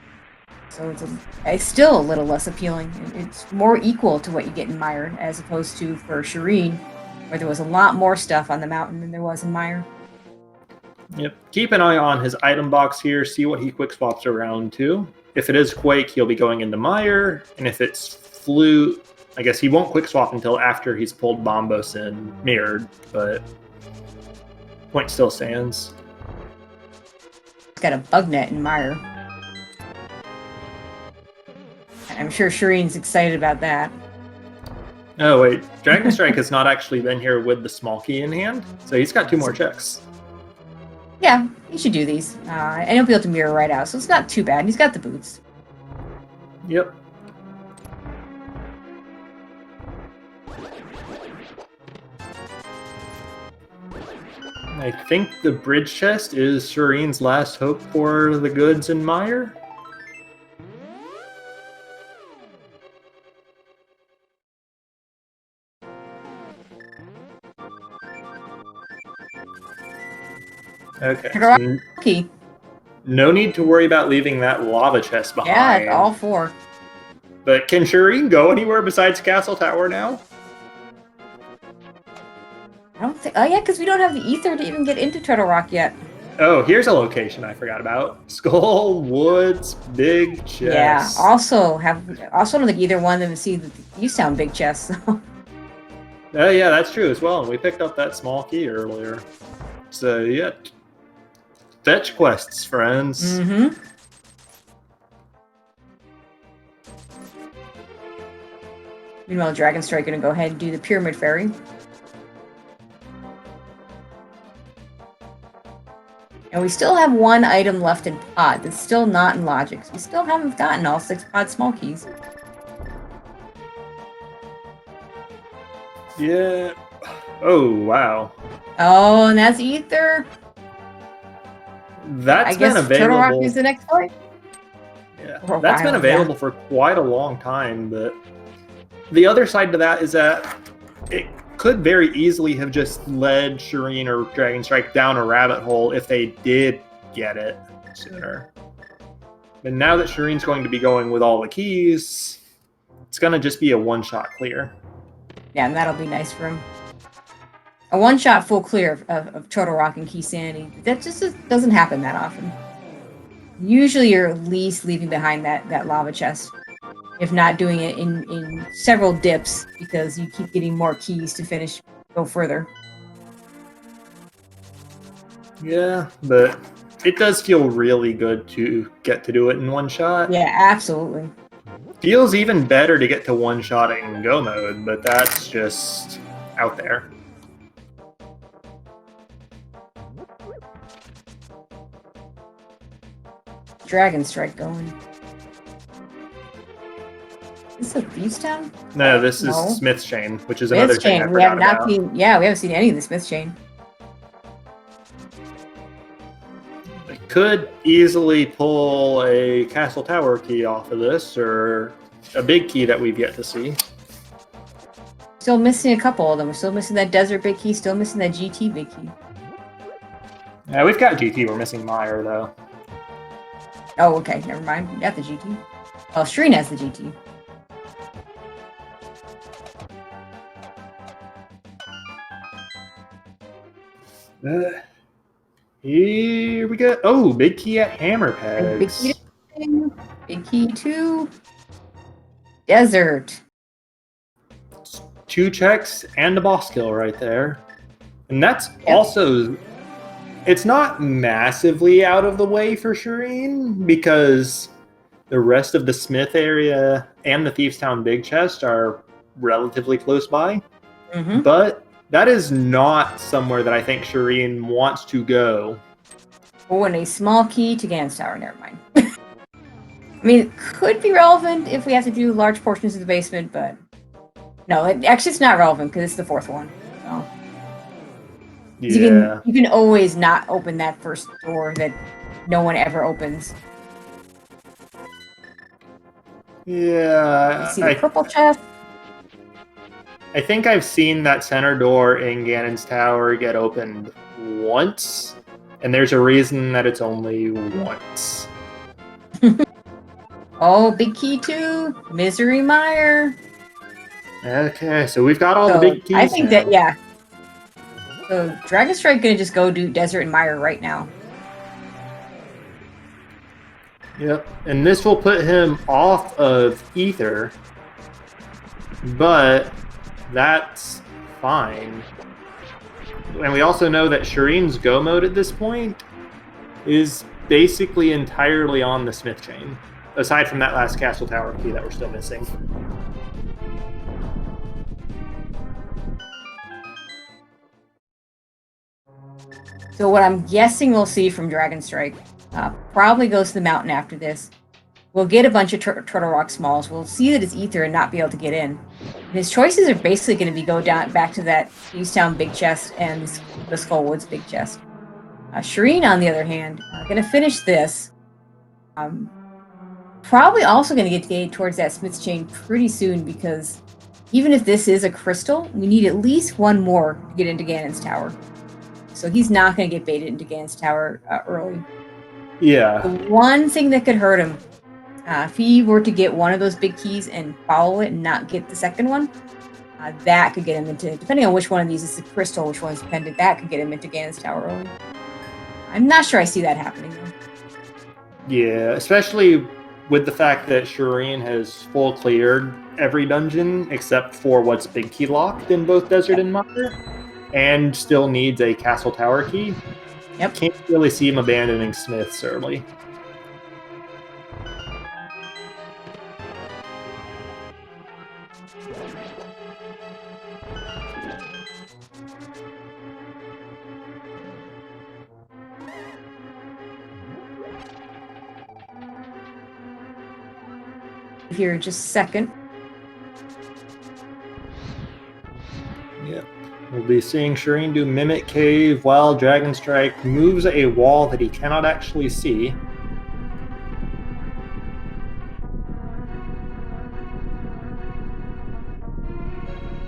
So it's still a little less appealing. It's more equal to what you get in Mire, as opposed to for Shareen, where there was a lot more stuff on the mountain than there was in Mire. Yep. Keep an eye on his item box here, see what he quick swaps around to. If it is Quake, he'll be going into Mire, and if it's Flute, I guess he won't quick swap until after he's pulled Bombos and Mirrored, but point still stands. He's got a bug net in Mire. I'm sure Shareen's excited about that. Oh wait, Dragonstrike has not actually been here with the small key in hand, so he's got 2 more checks. Yeah, he should do these. And he'll be able to mirror right out, so it's not too bad. He's got the boots. Yep. I think the bridge chest is Shareen's last hope for the goods in Mire. Okay. So no need to worry about leaving that lava chest behind. Yeah, all 4. But can Shareen go anywhere besides Castle Tower now? I don't think. Oh yeah, because we don't have the ether to even get into Turtle Rock yet. Oh, here's a location I forgot about. Skull Woods Big Chest. Yeah. Also don't think either one of them see that you sound big chest. So. Oh yeah, that's true as well. And we picked up that small key earlier. So yeah, fetch quests, friends. Mm-hmm. Meanwhile, Dragonstrike gonna go ahead and do the Pyramid Fairy. And we still have one item left in pod that's still not in logic. So we still haven't gotten all 6 pod small keys. Yeah. Oh wow. Oh, and that's Ether. That's I guess been Turtle Rock available. is the next play. Yeah, For a that's been while, available for quite a long time. But the other side to that is that it could very easily have just led Shareen or Dragonstrike down a rabbit hole if they did get it sooner. But now that Shareen's going to be going with all the keys, it's going to just be a one-shot clear. Yeah, and that'll be nice for him. A one-shot full clear of Turtle Rock and Key Sanity. That just doesn't happen that often. Usually you're at least leaving behind that lava chest. If not doing it in several dips, because you keep getting more keys to go further. Yeah, but it does feel really good to get to do it in one shot. Yeah, absolutely. Feels even better to get to one shot in go mode, but that's just out there. Dragonstrike going. Is this a Thieves Town? No, this is No. Smith's Chain, which is another Smith's thing I Chain. We have forgot not about. seen. Yeah, we haven't seen any of the Smith's Chain. I could easily pull a Castle Tower key off of this, or a big key that we've yet to see. Still missing a couple of them. We're still missing that Desert Big Key. Still missing that GT Big Key. Yeah, we've got GT. We're missing Meyer, though. Oh, okay. Never mind. We got the GT. Oh, Shareen has the GT. Here we go. Oh, big key at Hammer And Big Pegs. Key 2. Big Key 2. Desert. 2 checks and a boss kill right there. And that's Yeah. also... It's not massively out of the way for Shareen, because the rest of the Smith area and the Thieves Town Big Chest are relatively close by. Mm-hmm. But that is not somewhere that I think Shareen wants to go. Oh, and a small key to Gan's Tower. Never mind. I mean, it could be relevant if we have to do large portions of the basement, but no, actually it's not relevant because it's the 4th one. So. Yeah. You can always not open that first door that no one ever opens. Yeah. You see the purple chest? I think I've seen that center door in Ganon's Tower get opened once, and there's a reason that it's only once. Oh, Big Key 2, Misery Mire. Okay, so we've got all So, the big keys. I think now. that, yeah. So, Dragonstrike gonna just go do Desert and Mire right now. Yep, and this will put him off of Ether, but that's fine. And we also know that Shareen's go mode at this point is basically entirely on the Smith chain, aside from that last Castle Tower key that we're still missing. So what I'm guessing we'll see from Dragonstrike probably goes to the mountain after this. We'll get a bunch of Turtle Rock Smalls. We'll see that it's Ether and not be able to get in. And his choices are basically going to be go down back to that Easttown Big Chest and the Skull Woods Big Chest. Shareen, on the other hand, going to finish this. Probably also going to get towards that Smith's Chain pretty soon, because even if this is a crystal, we need at least one more to get into Ganon's Tower. So he's not going to get baited into Ganon's Tower early. Yeah. The one thing that could hurt him, if he were to get one of those big keys and follow it and not get the second one, that could get him into, depending on which one of these is the crystal, which one is dependent, that could get him into Ganon's Tower early. I'm not sure I see that happening, though. Yeah, especially with the fact that Shareen has full cleared every dungeon except for what's big key locked in both Desert and Mire, and still needs a castle tower key. Yep. Can't really see him abandoning Smiths early. Here, just a second. Yep. We'll be seeing Shareen do Mimic Cave while Dragonstrike moves a wall that he cannot actually see.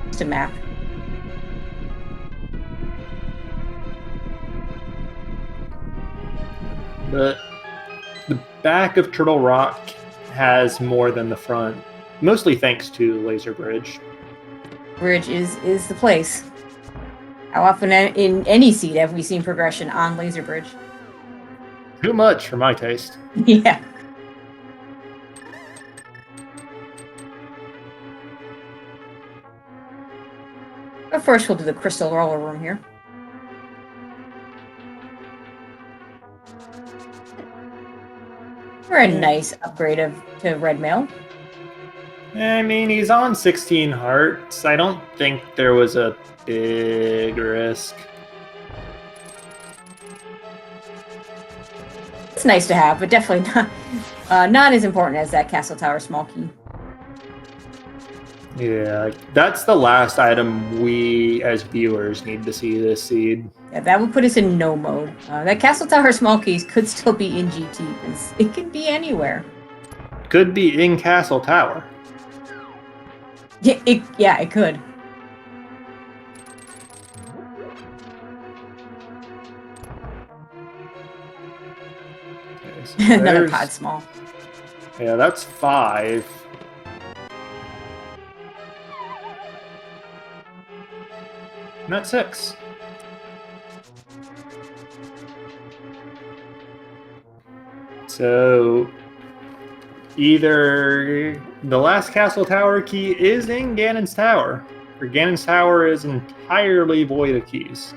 Just a map. But the back of Turtle Rock has more than the front, mostly thanks to Laser Bridge. Bridge is the place. How often in any seed have we seen progression on Laser Bridge? Too much for my taste. Yeah. But first, we'll do the Crystal Roller Room here. For a nice upgrade to Red Mail. I mean, he's on 16 hearts. I don't think there was a big risk. It's nice to have, but definitely not as important as that Castle Tower small key. Yeah, that's the last item we as viewers need to see this seed. Yeah, that would put us in no mode. That Castle Tower small keys could still be in GT, because it could be anywhere. Could be in Castle Tower. Yeah, it could. Okay, so Another pod small. Yeah, that's 5. And that's 6. So either the last Castle Tower key is in Ganon's Tower, or Ganon's Tower is entirely void of keys.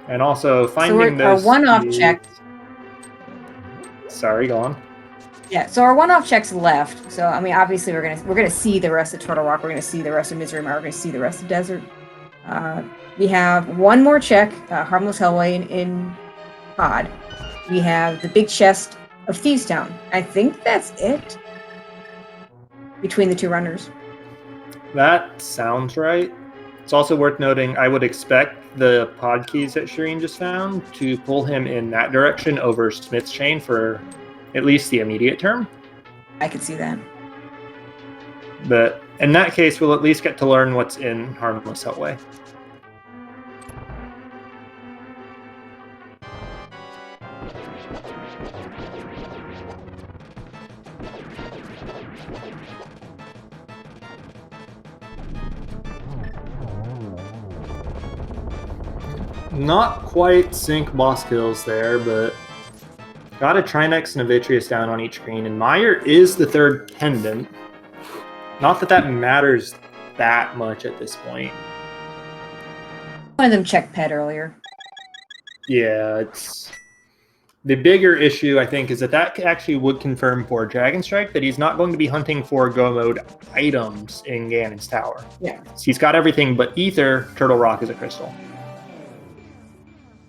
And also finding so our one-off keys... check. Sorry, go on. Yeah, so our one-off check's left. So I mean, obviously we're gonna see the rest of Turtle Rock. We're gonna see the rest of Misery Mire. We're gonna see the rest of Desert. We have one more check, Harmless Hellway in Pod. We have the big chest of Thieves Town. I think that's it between the two runners. That sounds right. It's also worth noting, I would expect the pod keys that Shareen just found to pull him in that direction over Smith's Chain for at least the immediate term. I could see that. But in that case, we'll at least get to learn what's in Harmless Hellway. Not quite sync boss kills there, but got a Trinex and a Vitreous down on each screen, and Mire is the third pendant. Not that that matters that much at this point. One of them checked pet earlier. Yeah, it's the bigger issue, I think, is that actually would confirm for Dragonstrike that he's not going to be hunting for Go Mode items in Ganon's Tower. Yeah. So he's got everything but Ether. Turtle Rock is a crystal.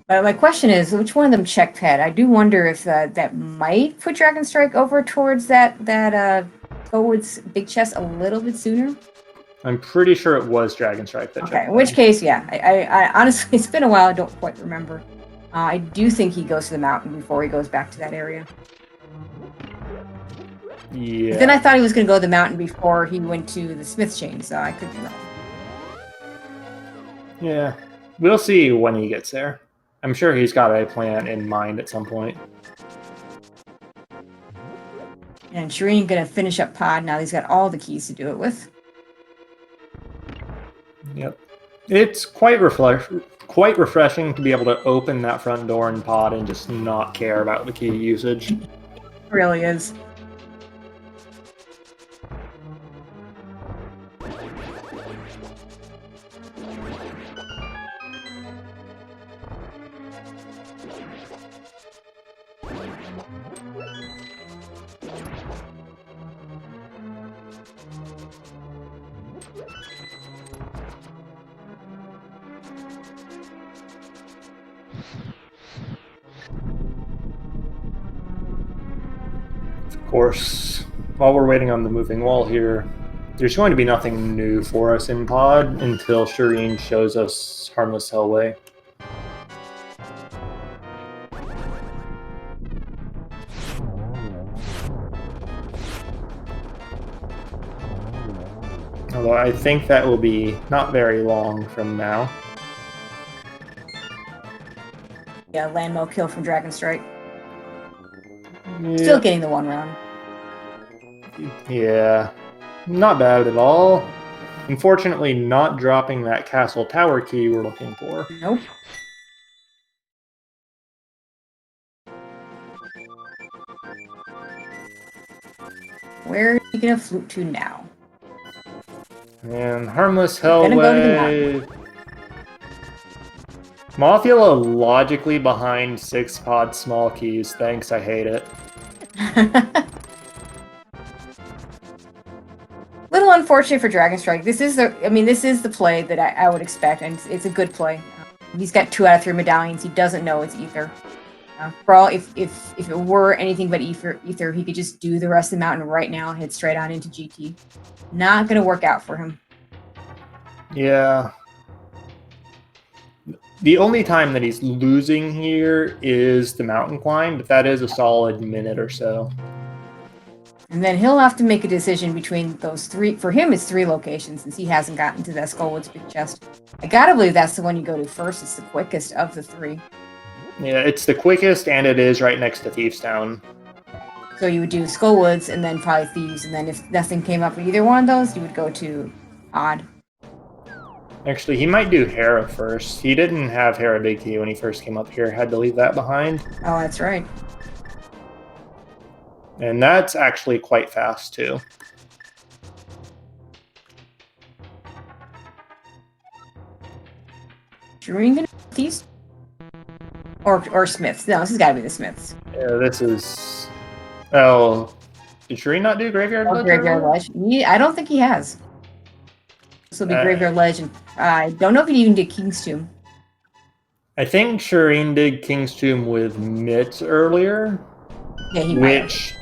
My question is, which one of them checked pet? I do wonder if that might put Dragonstrike over towards towards Big Chest a little bit sooner. I'm pretty sure it was Dragonstrike that checked. Okay, in which case, yeah. I honestly, it's been a while. I don't quite remember. I do think he goes to the mountain before he goes back to that area. Yeah. But then I thought he was going to go to the mountain before he went to the Smith's Chain, so I could be wrong. Yeah. We'll see when he gets there. I'm sure he's got a plan in mind at some point. And Shareen going to finish up Pod now. He's got all the keys to do it with. Yep. It's quite refreshing to be able to open that front door in pod and just not care about the key usage. It really is. Of course, while we're waiting on the moving wall here, there's going to be nothing new for us in pod until Shareen shows us Harmless Hellway. Although I think that will be not very long from now. Yeah, landmo kill from Dragonstrike. Yeah. Still getting the 1 round. Yeah, not bad at all. Unfortunately, not dropping that castle tower key we're looking for. Nope. Where are you gonna flute to now? And Harmless Gonna go to the Hellway. Mothula logically behind 6 pod small keys. Thanks, I hate it. Little unfortunate for Dragonstrike. This is the play that I would expect, and it's a good play. He's got 2 out of 3 medallions. He doesn't know it's Ether. For all, if it were anything but Ether, he could just do the rest of the mountain right now and head straight on into GT. Not gonna work out for him. Yeah. The only time that he's losing here is the mountain climb, but that is a solid minute or so. And then he'll have to make a decision between those 3. For him, it's 3 locations since he hasn't gotten to that Skullwoods big chest. I gotta believe that's the one you go to first. It's the quickest of the 3. Yeah, it's the quickest, and it is right next to Thieves Town. So you would do Skullwoods and then probably Thieves, and then if nothing came up with either one of those, you would go to Odd. Actually, he might do Hera first. He didn't have Hera Big Key when he first came up here. Had to leave that behind. Oh, that's right. And that's actually quite fast, too. Shareen gonna Thieves? Or Smiths. No, this has gotta be the Smiths. Yeah, this is... Oh, did Shareen not do Graveyard Ledge? Graveyard Ledge. I don't think he has. This will be Graveyard Ledge, and I don't know if he even did King's Tomb. I think Shareen did King's Tomb with Mitt earlier. Yeah, he might.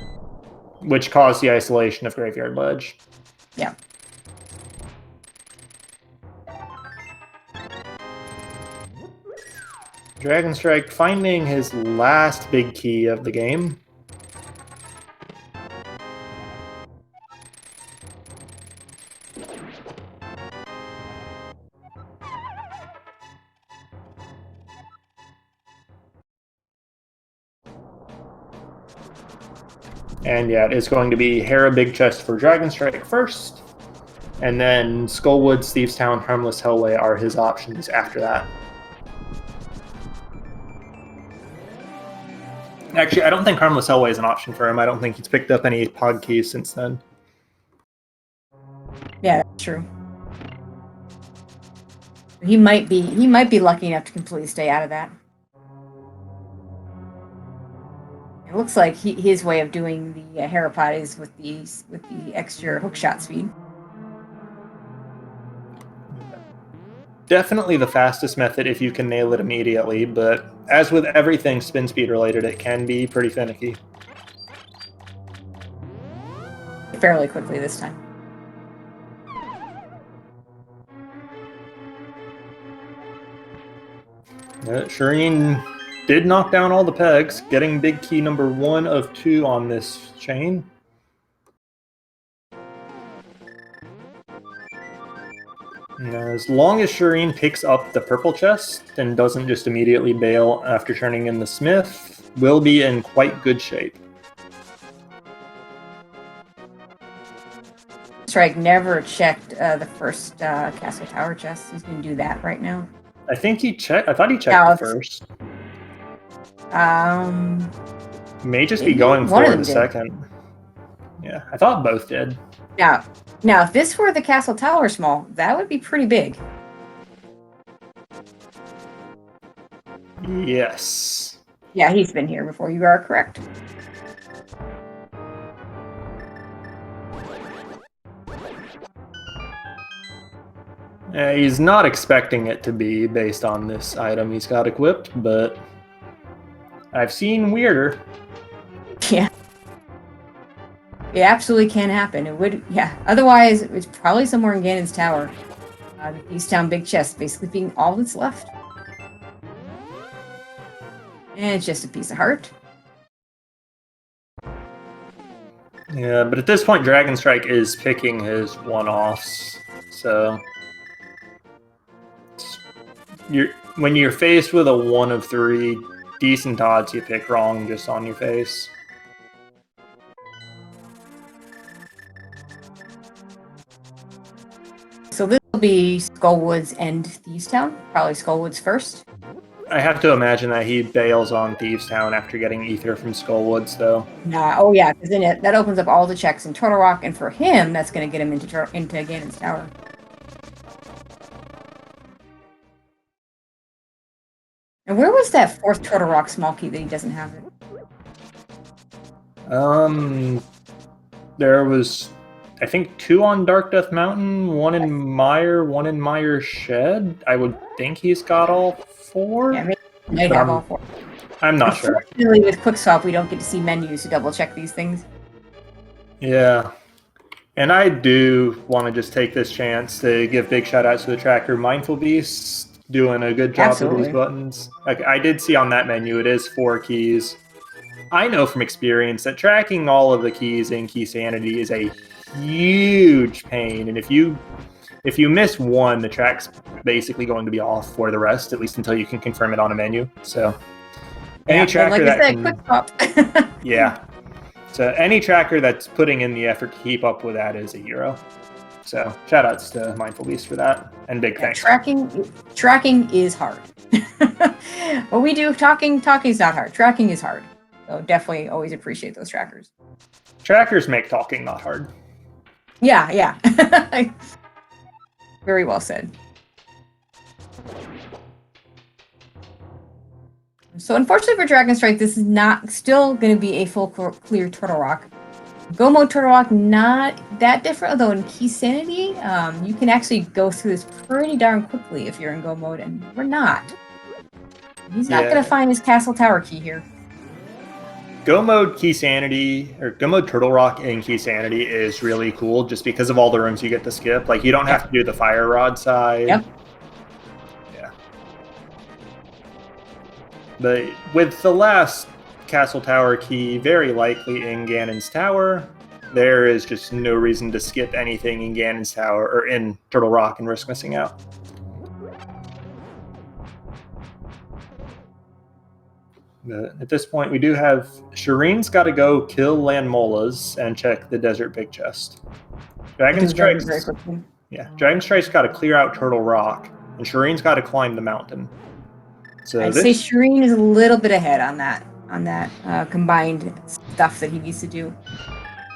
Which caused the isolation of Graveyard Ledge. Yeah. Dragonstrike finding his last big key of the game. And yeah, it's going to be Hera Big Chest for Dragonstrike first, and then Skullwoods, Thieves Town, Harmless Hellway are his options after that. Actually, I don't think Harmless Hellway is an option for him. I don't think he's picked up any pod keys since then. Yeah, that's true. He might be lucky enough to completely stay out of that. It looks like his way of doing the Herapod is with the extra hookshot speed. Definitely the fastest method if you can nail it immediately, but as with everything spin speed related, it can be pretty finicky. Fairly quickly this time. Shareen did knock down all the pegs, getting big key number 1 of 2 on this chain. As long as Shareen picks up the purple chest and doesn't just immediately bail after turning in the Smith, we'll be in quite good shape. Dragonstrike never checked the first Castle Tower chest. He's going to do that right now. I think he checked. I thought he checked the first. May just be going for the second. Yeah, I thought both did. Now, if this were the Castle Tower small, that would be pretty big. Yes. Yeah, he's been here before. You are correct. He's not expecting it to be based on this item he's got equipped, but I've seen weirder. Yeah. It absolutely can happen. It would, yeah. Otherwise, it's probably somewhere in Ganon's Tower. The East Town Big Chest basically being all that's left. And it's just a piece of heart. Yeah, but at this point, Dragonstrike is picking his one-offs, so when you're faced with a 1 of 3, decent odds you pick wrong just on your face. So this will be Skullwoods and Thievestown. Probably Skullwoods first. I have to imagine that he bails on Thievestown after getting Ether from Skullwoods, though. Nah, oh yeah, because then that opens up all the checks in Turtle Rock, and for him, that's going to get him into Ganon's Tower. And where was that 4th Turtle Rock small key that he doesn't have it? There was, I think, 2 on Dark Death Mountain, 1 in Mire, 1 in Mire Shed. I would think he's got all 4. Yeah, maybe he might have all 4. I'm not sure. Unfortunately, with QuickSwap, we don't get to see menus to double check these things. Yeah. And I do want to just take this chance to give big shout outs to the tracker Mindful Beast, doing a good job with these buttons. Like, I did see on that menu it is 4 keys. I know from experience that tracking all of the keys in Key Sanity is a huge pain, and if you miss one, the track's basically going to be off for the rest, at least until you can confirm it on a menu. So any tracker yeah. So any tracker that's putting in the effort to keep up with that is a hero. So shout outs to Mindful Beast for that, and big thanks. Tracking is hard. What we do, talking is not hard. Tracking is hard. So definitely always appreciate those trackers. Trackers make talking not hard. Yeah. Very well said. So unfortunately for Dragonstrike, this is not still going to be a full clear Turtle Rock. Go mode Turtle Rock, not that different, although in Key Sanity, you can actually go through this pretty darn quickly if you're in Go mode, and we're not. He's not going to find his Castle Tower key here. Go mode Key Sanity, or Go mode Turtle Rock in Key Sanity is really cool just because of all the rooms you get to skip. Like, you don't have to do the Fire Rod side. Yep. Yeah. But with the last Castle Tower key very likely in Ganon's Tower, there is just no reason to skip anything in Ganon's Tower or in Turtle Rock and risk missing out. But at this point, we do have Shareen's got to go kill Landmolas and check the Desert Big Chest. Dragonstrike's got to clear out Turtle Rock, and Shareen's got to climb the mountain. So I'd say Shareen is a little bit ahead on that combined stuff that he needs to do.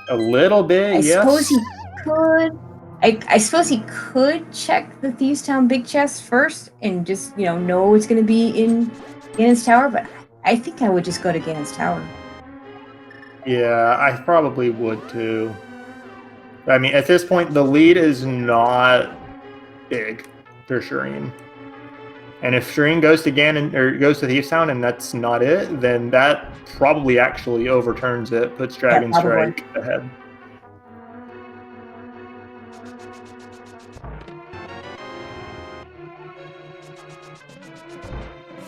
A little bit, yes. Suppose he could. I suppose he could check the Thievestown Big Chest first and just know it's going to be in Ganon's Tower, but I think I would just go to Ganon's Tower. Yeah, I probably would too. I mean, at this point, the lead is not big for Shareen. And if Shareen goes to Ganon or goes to Thievestown and that's not it, then that probably actually overturns it, puts Dragonstrike ahead.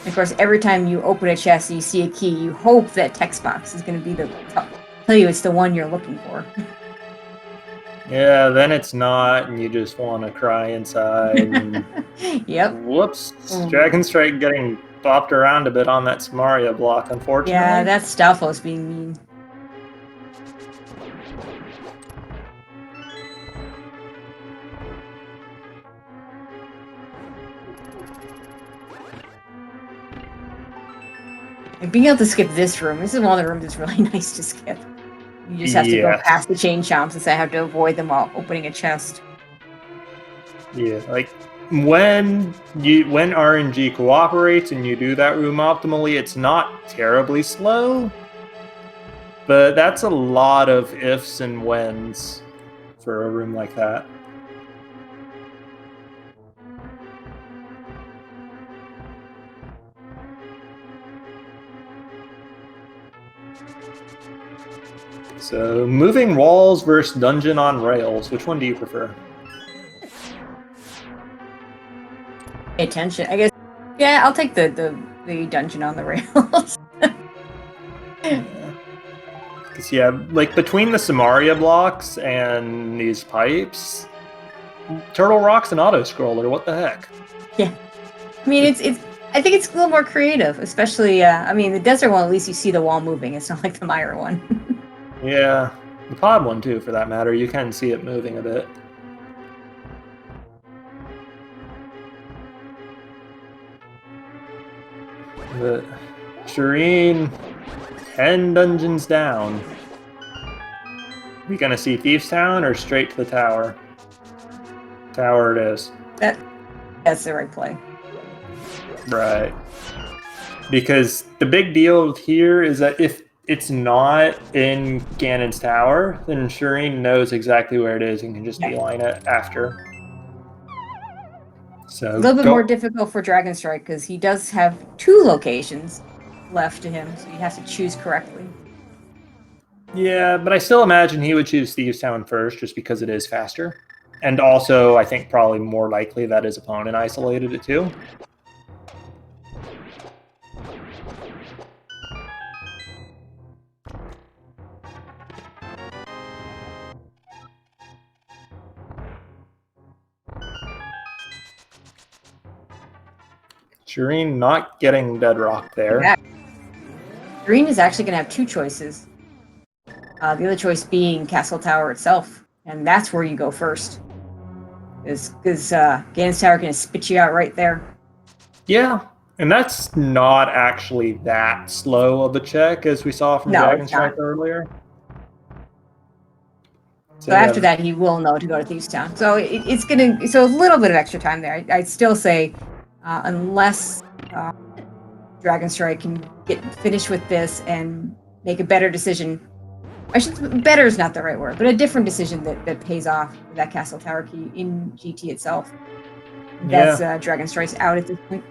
Of course, every time you open a chest and you see a key, you hope that text box is going to be tell you it's the one you're looking for. Yeah, then it's not, and you just want to cry inside. And yep. Whoops. Dragonstrike getting bopped around a bit on that Samaria block, unfortunately. Yeah, that's Stalfos being mean. And being able to skip this room, this is one of the rooms that's really nice to skip. You just have to go past the chain chomps instead of have to avoid them while opening a chest. Yeah, like when RNG cooperates and you do that room optimally, it's not terribly slow. But that's a lot of ifs and whens for a room like that. So, moving walls versus dungeon on rails. Which one do you prefer? Pay attention, I guess. Yeah, I'll take the dungeon on the rails. Because, yeah, like between the Samaria blocks and these pipes, Turtle Rock's an auto-scroller, what the heck? Yeah. I mean, I think it's a little more creative, especially, I mean, the desert one, at least you see the wall moving. It's not like the Mire one. Yeah, the pod one too, for that matter. You can see it moving a bit. But Shareen, 10 dungeons down. We gonna see Thieves Town or straight to the tower? Tower it is. That's the right play. Right. Because the big deal here is that if it's not in Ganon's tower, then Shareen knows exactly where it is and can just beeline it after. So a little bit more difficult for Dragonstrike because he does have 2 locations left to him, so he has to choose correctly. Yeah, but I still imagine he would choose Thieves Town first just because it is faster. And also, I think probably more likely that his opponent isolated it too. Shareen not getting Bedrock there. Yeah. Shareen is actually going to have 2 choices. The other choice being Castle Tower itself, and that's where you go first. Because Ganon's Tower going to spit you out right there. Yeah, and that's not actually that slow of a check as we saw from Dragonstrike earlier. So after that, he will know to go to Thieves Town. So it's going to... So a little bit of extra time there. I'd still say, unless Dragonstrike can get finished with this and make a better decision. Better is not the right word, but a different decision that pays off with that Castle Tower key in GT itself. That's Dragonstrike's out at this point.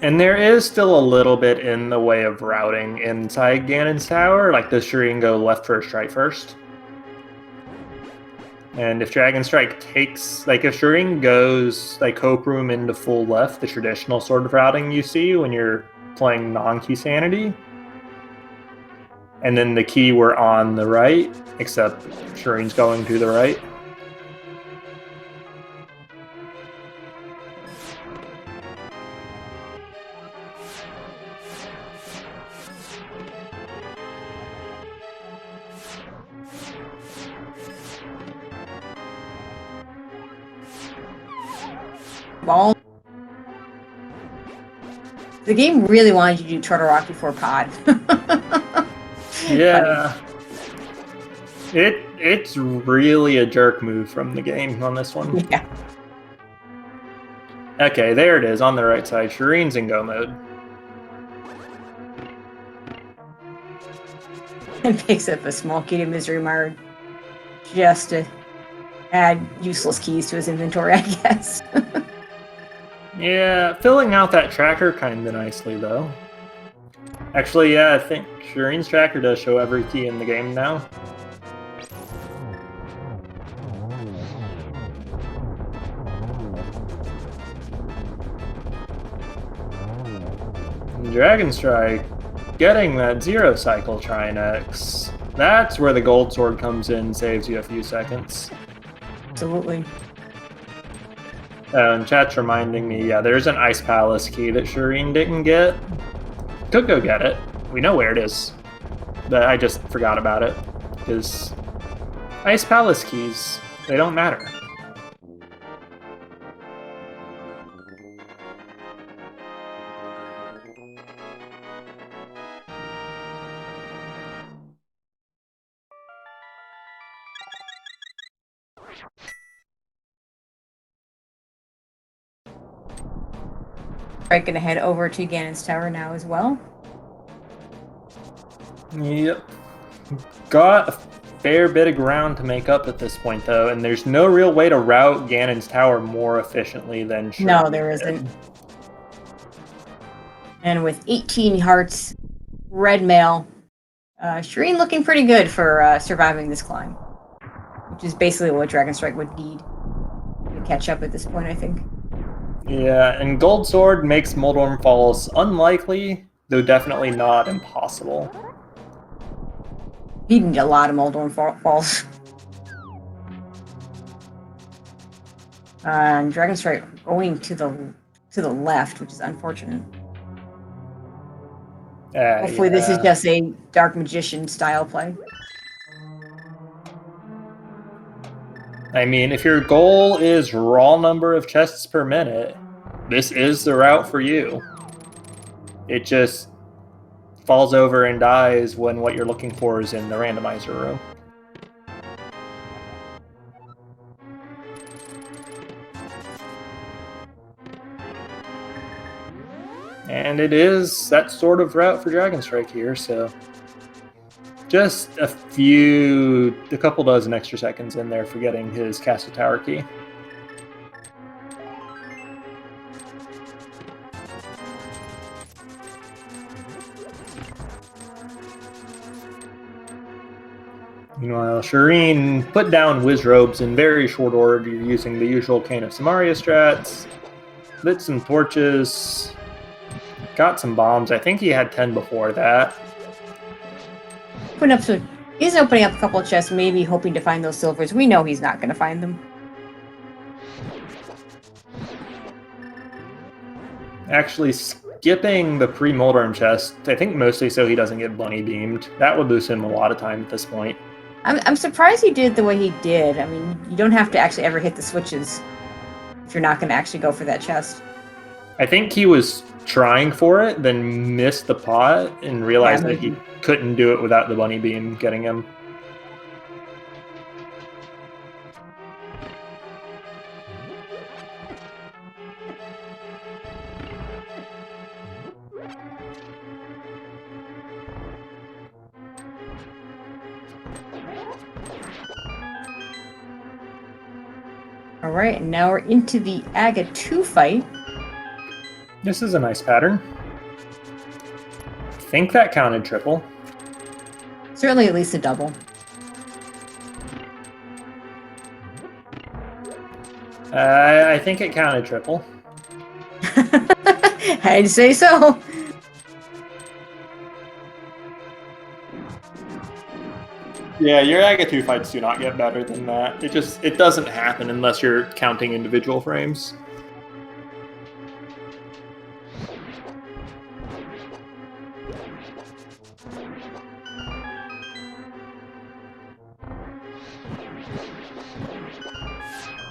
And there is still a little bit in the way of routing inside Ganon's Tower. Like, does Shareen go left first, right first? And if Dragonstrike takes, like, if Shareen goes, like, Hope Room into full left, the traditional sort of routing you see when you're playing non-key Sanity, and then the key were on the right, except Shareen's going to the right. Well, the game really wanted you to do Turtle Rock before Pod. Yeah. It's really a jerk move from the game on this one. Yeah. Okay, there it is on the right side. Shareen's in go mode. And picks up a small key to Misery Mire just to add useless keys to his inventory, I guess. Yeah, filling out that tracker kind of nicely, though. Actually, yeah, I think Shareen's tracker does show every key in the game now. Dragonstrike getting that 0 cycle Trinex. That's where the gold sword comes in and saves you a few seconds. Absolutely. And chat's reminding me, yeah, there's an Ice Palace key that Shareen didn't get. Could go get it. We know where it is. But I just forgot about it. Because Ice Palace keys, they don't matter. Right, gonna head over to Ganon's tower now as well. Yep. Got a fair bit of ground to make up at this point, though, and there's no real way to route Ganon's tower more efficiently than Shareen. No, there isn't. And with 18 hearts, red mail, Shareen looking pretty good for surviving this climb, which is basically what Dragonstrike would need to catch up at this point, I think. Yeah, and Gold Sword makes Moldorm Falls unlikely, though definitely not impossible. He need a lot of Moldorm Falls. And Dragonstrike going to the left, which is unfortunate. Hopefully this is just a Dark Magician style play. I mean, if your goal is raw number of chests per minute, this is the route for you. It just falls over and dies when what you're looking for is in the randomizer room. And it is that sort of route for Dragonstrike here, so just a couple dozen extra seconds in there for getting his Castle Tower key. Meanwhile, Shareen put down Wizrobes in very short order using the usual Cane of Samaria strats, lit some torches, got some bombs. I think he had 10 before that. He's opening up a couple of chests, maybe hoping to find those silvers. We know he's not going to find them. Actually skipping the pre-Moldorm chest, I think mostly so he doesn't get bunny beamed. That would lose him a lot of time at this point. I'm surprised he did the way he did. I mean, you don't have to actually ever hit the switches if you're not going to actually go for that chest. I think he was trying for it, then missed the pot and realized that he couldn't do it without the bunny beam getting him. Alright, and now we're into the Aga 2 fight. This is a nice pattern. I think that counted triple. Certainly at least a double. I think it counted triple. I'd say so. Yeah, your Aga 2 fights do not get better than that. It doesn't happen unless you're counting individual frames.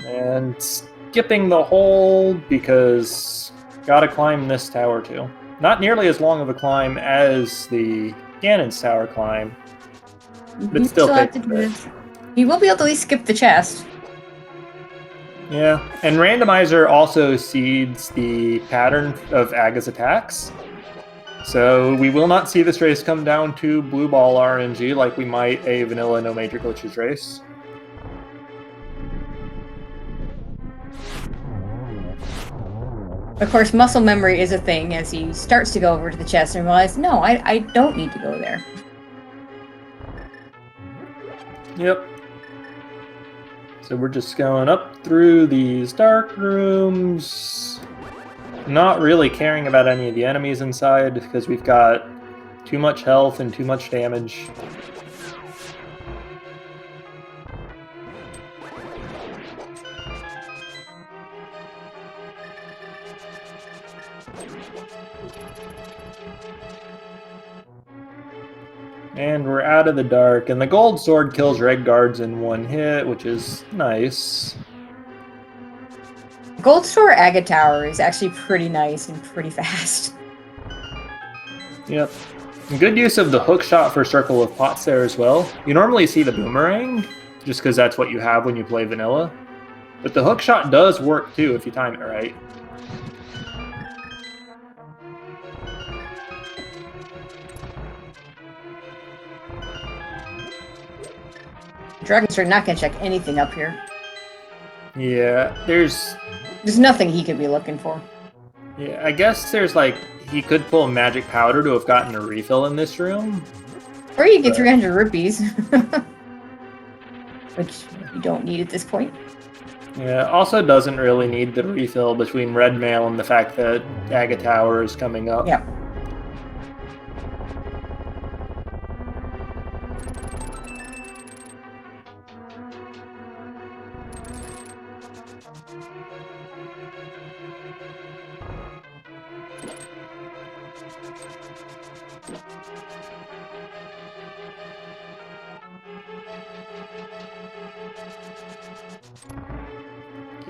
And skipping the hole because gotta climb this tower too. Not nearly as long of a climb as the Ganon's tower climb, but still have to do this. He will be able to at least skip the chest. Yeah, and Randomizer also seeds the pattern of Aga's attacks. So we will not see this race come down to blue ball RNG like we might a vanilla no major glitches race. Of course, muscle memory is a thing as he starts to go over to the chest and realizes, no, I don't need to go there. Yep. So we're just going up through these dark rooms, not really caring about any of the enemies inside because we've got too much health and too much damage. And we're out of the dark, and the gold sword kills red guards in one hit, which is nice. Gold Store Aga Tower is actually pretty nice and pretty fast. Yep. Good use of the hook shot for Circle of Pots there as well. You normally see the boomerang, just because that's what you have when you play vanilla. But the hook shot does work too if you time it right. Dragonstrike not gonna check anything up here. Yeah, there's nothing he could be looking for. Yeah, I guess there's like he could pull magic powder to have gotten a refill in this room. Or you get 300 rupees. Which you don't need at this point. Yeah, also doesn't really need the refill between red mail and the fact that Aga Tower is coming up. Yeah.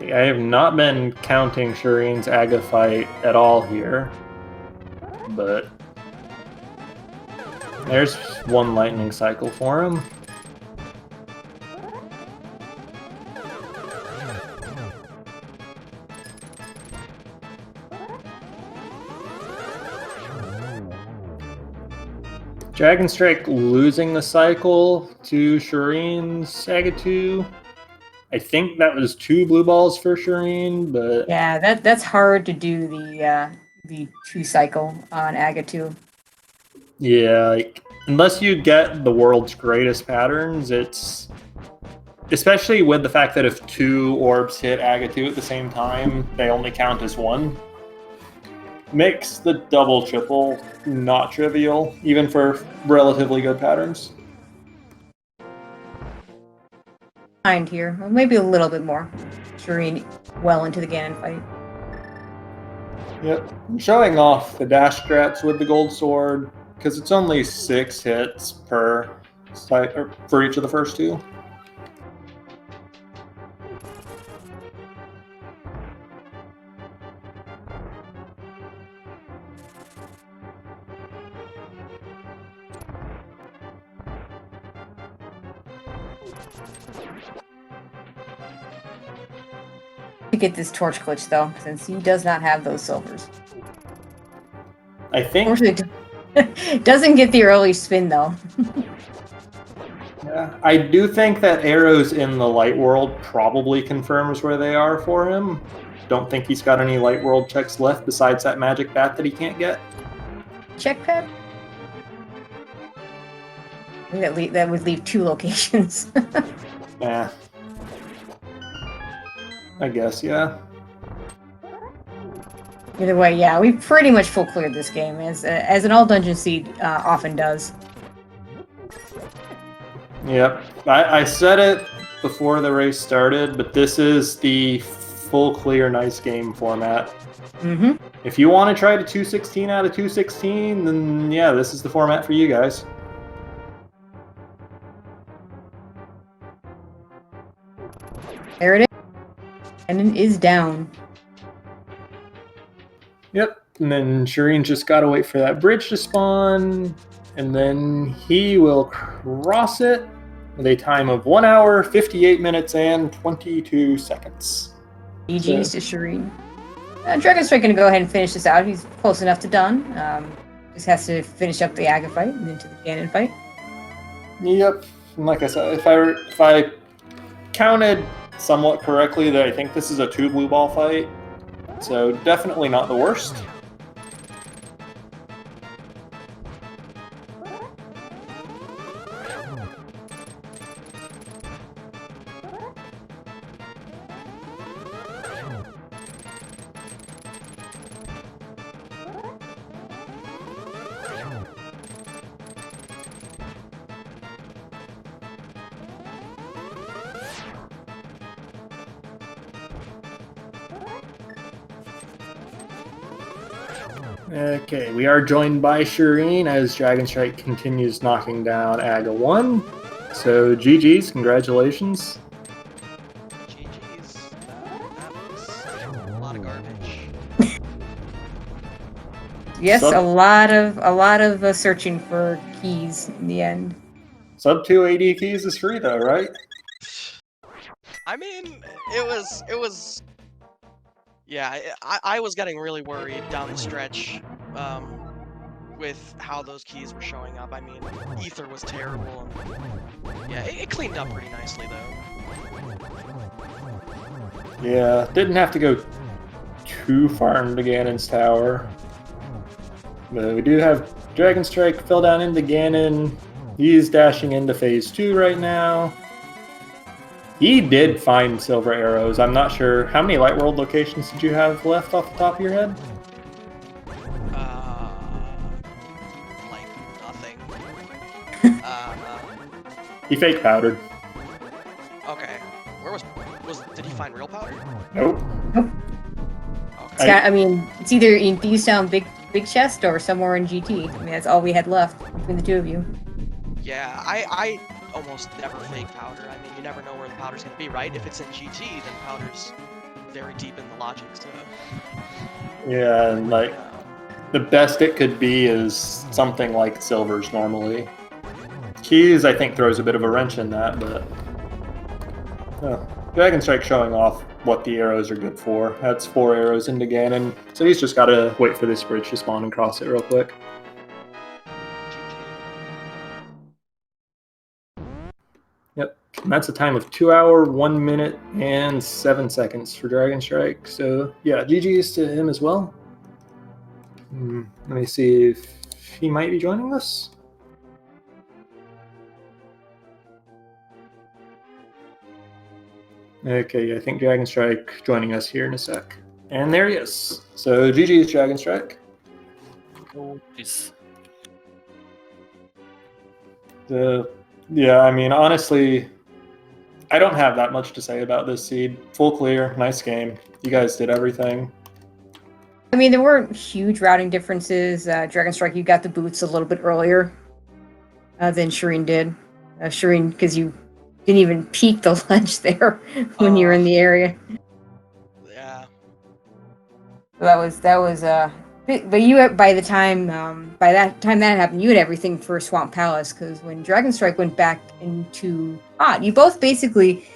I have not been counting Shareen's Aga fight at all here, but there's one lightning cycle for him. Dragonstrike losing the cycle to Shareen's Aga 2. I think that was 2 blue balls for Shareen, but yeah, that's hard to do the 2 cycle on Aga 2. Yeah, like unless you get the world's greatest patterns, it's especially with the fact that if 2 orbs hit Aga 2 at the same time, they only count as 1. Makes the double triple not trivial, even for relatively good patterns. Here, or maybe a little bit more. Shareen well into the Ganon fight. Yep, I'm showing off the dash strats with the gold sword because it's only 6 hits per site or for each of the first 2. To get this torch glitch though, since he does not have those silvers. I think doesn't get the early spin though. Yeah, I do think that arrows in the light world probably confirms where they are for him. Don't think he's got any light world checks left besides that magic bat that he can't get. Check pad? I think that would leave 2 locations. Yeah. I guess, yeah. Either way, yeah, we pretty much full cleared this game, as an all dungeon seed often does. Yep. I said it before the race started, but this is the full clear nice game format. Mm-hmm. If you want to try to 216 out of 216, then yeah, this is the format for you guys. There it is. And it is down. Yep. And then Shareen just got to wait for that bridge to spawn, and then he will cross it with a time of 1 hour, 58 minutes, and 22 seconds. GG's to Shareen. Dragonstrike gonna go ahead and finish this out. He's close enough to done. Just has to finish up the Aga fight and into the Ganon fight. Yep. And like I said, if I counted somewhat correctly, that I think this is a 2 blue ball fight, so definitely not the worst. Okay, we are joined by Shareen as Dragonstrike continues knocking down Aga 1. So, GG's, congratulations. GG's. That was a lot of garbage. Yes, a lot of searching for keys in the end. Sub 2 AD keys is free though, right? I mean, it was. Yeah, I was getting really worried down the stretch. with how those keys were showing up. I mean, Ether was terrible. And, yeah, it cleaned up pretty nicely though. Yeah, didn't have to go too far into Ganon's tower. But we do have Dragonstrike fell down into Ganon. He's dashing into phase 2 right now. He did find silver arrows. I'm not sure. How many Light World locations did you have left off the top of your head? Like nothing. He fake powdered. Okay. Where was did he find real powder? Nope. Okay. I mean, it's either in Beastown Big Chest or somewhere in GT. I mean, that's all we had left between the two of you. Yeah, I almost never fake powder. I mean, you never know where the powder's gonna be, right? If it's in GT, then powder's very deep in the logic, so... Yeah, and like, the best it could be is something like silvers normally. Keys, I think, throws a bit of a wrench in that, but... Oh. Dragonstrike showing off what the arrows are good for. That's 4 arrows into Ganon, so he's just gotta wait for this bridge to spawn and cross it real quick. Yep, and that's a time of 2 hours, 1 minute, and 7 seconds for Dragonstrike. So yeah, GG's to him as well. Let me see if he might be joining us. Okay, I think Dragonstrike joining us here in a sec. And there he is. So GG's Dragonstrike. Oh, jeez. Yeah, I mean, honestly, I don't have that much to say about this seed. Full clear, nice game. You guys did everything. I mean, there weren't huge routing differences. Dragonstrike, you got the boots a little bit earlier than Shareen did. Shareen, because you didn't even peek the ledge there when you were in the area. Yeah. So that was but you by that time that happened, you had everything for Swamp Palace, because when Dragonstrike went back into Pod, you both basically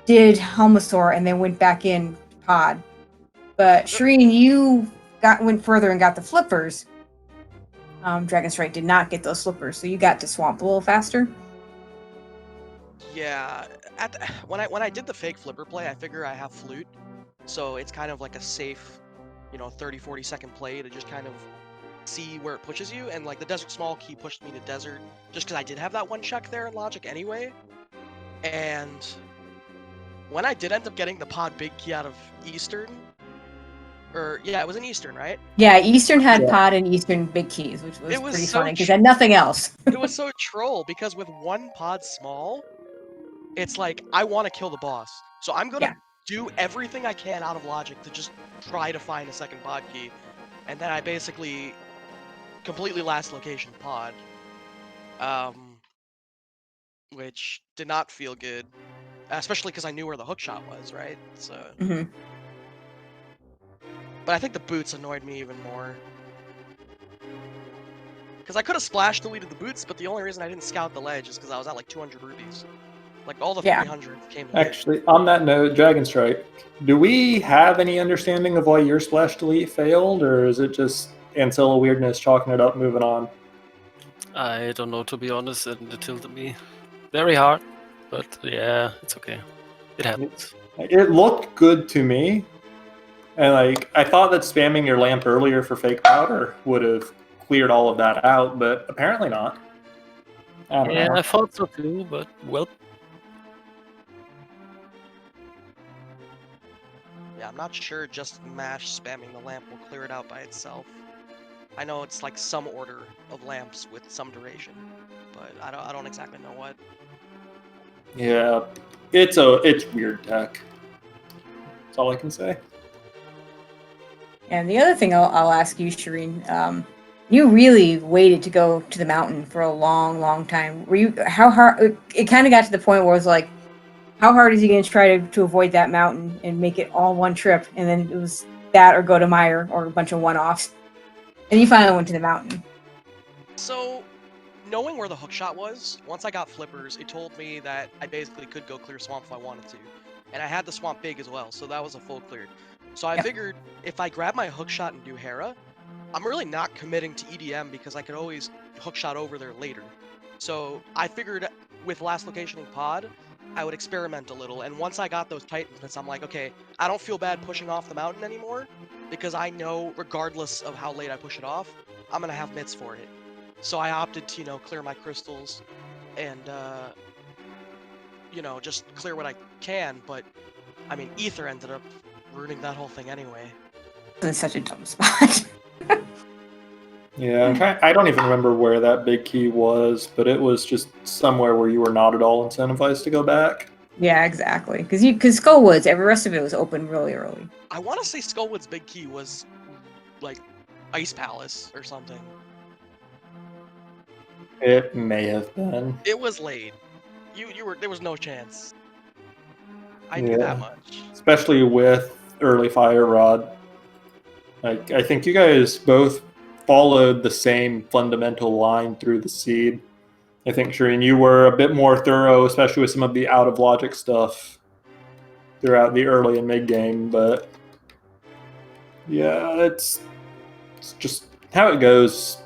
did Helmasaur and then went back in Pod. But Shareen, you went further and got the flippers. Dragonstrike did not get those flippers, so you got to Swamp a little faster. Yeah. When I did the fake flipper play, I figure I have flute, so it's kind of like a safe, 30-40 second play to just kind of see where it pushes you. And like the Desert Small Key pushed me to Desert just because I did have that one check there in Logic anyway. And when I did end up getting the Pod Big Key out of Eastern, it was in Eastern, right? Yeah, Eastern had Pod and Eastern Big Keys, which was pretty funny because it had nothing else. It was so troll because with one Pod Small, it's like, I want to kill the boss. So I'm going to do everything I can out of Logic to just try to find a second Pod Key. And then I basically completely last location Pod. Which did not feel good. Especially because I knew where the hookshot was, right? So... Mm-hmm. But I think the boots annoyed me even more. Because I could have splash deleted the boots, but the only reason I didn't scout the ledge is because I was at like 200 rubies. Like all the 300 came to Actually, on that note, Dragonstrike, do we have any understanding of why your splash delete failed, or is it just Ancilla weirdness chalking it up, moving on? I don't know, to be honest, and it tilted me very hard. But yeah, it's okay. It happens. It looked good to me. And like, I thought that spamming your lamp earlier for fake powder would have cleared all of that out, but apparently not. I don't know. I thought so too, but well. Yeah, I'm not sure just mash spamming the lamp will clear it out by itself. I know it's like some order of lamps with some duration, but I don't exactly know what. Yeah, it's weird tech. That's all I can say. And the other thing I'll ask you, Shareen, you really waited to go to the mountain for a long, long time. How hard? It kind of got to the point where it was like, how hard is he going to try to avoid that mountain and make it all one trip? And then it was that or go to Meyer or a bunch of one-offs. And you finally went to the mountain. So, knowing where the hookshot was, once I got flippers, it told me that I basically could go clear swamp if I wanted to. And I had the swamp big as well, so that was a full clear. So I figured if I grab my hookshot and do Hera, I'm really not committing to EDM because I could always hookshot over there later. So I figured with Last Location in Pod, I would experiment a little. And once I got those Titans, I'm like, okay, I don't feel bad pushing off the mountain anymore because I know regardless of how late I push it off, I'm going to have mitts for it. So I opted to, clear my crystals and, just clear what I can. But, I mean, Ether ended up ruining that whole thing anyway. In such a dumb spot. Yeah, I don't even remember where that big key was, but it was just somewhere where you were not at all incentivized to go back. Yeah, exactly. Because Skullwoods, every rest of it was open really early. I want to say Skullwood's big key was like Ice Palace or something. It may have been. It was late. There was no chance. I knew that much. Especially with early Fire Rod. Like, I think you guys both followed the same fundamental line through the seed. I think, Shareen, you were a bit more thorough, especially with some of the out-of-logic stuff throughout the early and mid-game, but yeah, it's just how it goes.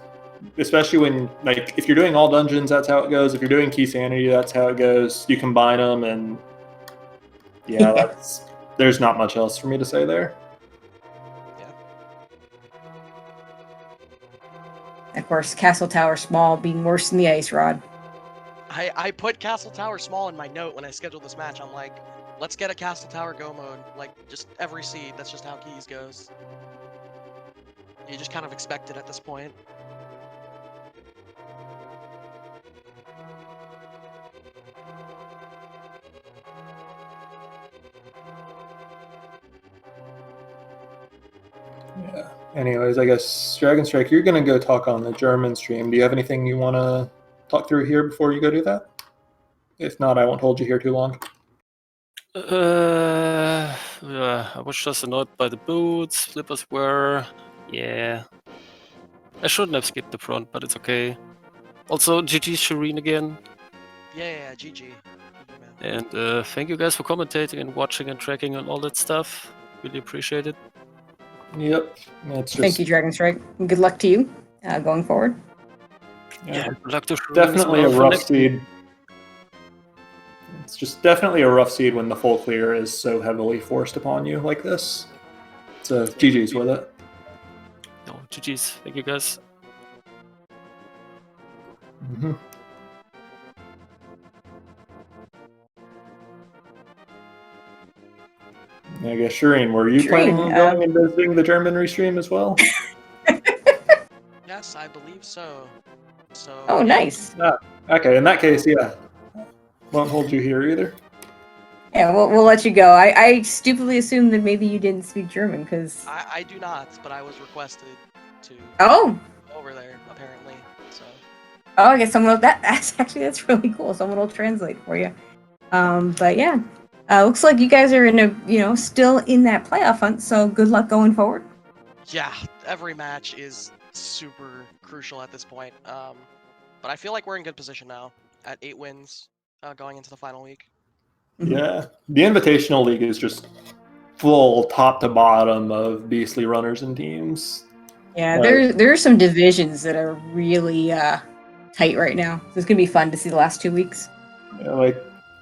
Especially when, like, if you're doing all dungeons, that's how it goes. If you're doing Key Sanity, that's how it goes. You combine them, and yeah, there's not much else for me to say there. Of course, Castle Tower Small being worse than the Ice Rod. I put Castle Tower Small in my note when I scheduled this match. I'm like, let's get a Castle Tower Go mode. Like, just every seed. That's just how Keys goes. You just kind of expect it at this point. Yeah. Anyways, I guess Dragonstrike, you're gonna go talk on the German stream. Do you have anything you want to talk through here before you go do that? If not, I won't hold you here too long. Yeah, I was just annoyed by the boots. Flippers were, yeah. I shouldn't have skipped the front, but it's okay. Also, GG Shareen again. Yeah, GG. And thank you guys for commentating and watching and tracking and all that stuff. Really appreciate it. Yep. Thank you, Dragonstrike. Good luck to you going forward. Yeah, good luck to Shareen definitely as well a rough seed. It's just definitely a rough seed when the full clear is so heavily forced upon you like this. So GG's with it. No, GG's. Thank you guys. Mm-hmm. I guess, Shareen, were you planning on going and visiting the German restream as well? Yes, I believe so. Oh, nice. Okay, in that case, yeah. Won't hold you here either. Yeah, we'll let you go. I stupidly assumed that maybe you didn't speak German, because... I do not, but I was requested to go over there, apparently, so... Oh, I guess someone will... That's really cool. Someone will translate for you. But yeah. Looks like you guys are in a, still in that playoff hunt, so good luck going forward. Yeah, every match is super crucial at this point. But I feel like we're in good position now at 8 wins going into the final week. Yeah, the Invitational League is just full top to bottom of beastly runners and teams. Yeah, there are some divisions that are really tight right now. So it's going to be fun to see the last 2 weeks. Yeah, like,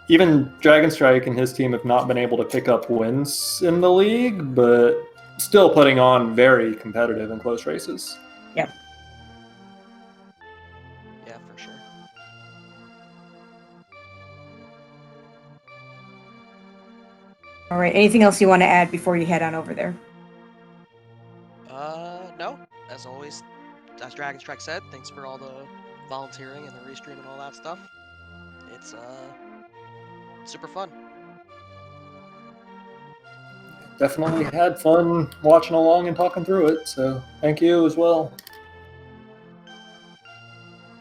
even Dragonstrike and his team have not been able to pick up wins in the league, but still putting on very competitive and close races. Yeah. Yeah, for sure. All right, anything else you want to add before you head on over there? No. As always, as Dragonstrike said, thanks for all the volunteering and the restream and all that stuff. It's super fun. Definitely had fun watching along and talking through it, so thank you as well.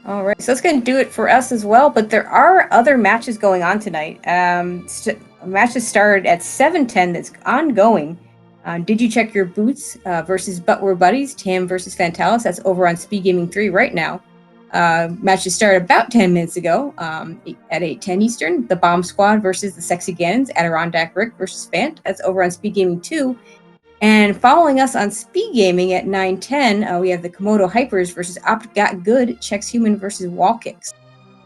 All right, so that's going to do it for us as well, but there are other matches going on tonight. Matches started at 7:10 that's ongoing. Did You Check Your Boots versus But We're Buddies, Tam versus Fantalis. That's over on SpeedGaming 3 right now. Matches started about 10 minutes ago at 8:10 Eastern. The Bomb Squad versus the Sexy Gannons, Adirondack Rick versus Fant. That's over on SpeedGaming 2. And following us on SpeedGaming at 9:10, we have the Komodo Hypers versus Opt Got Good, Checks Human versus Wall Kicks.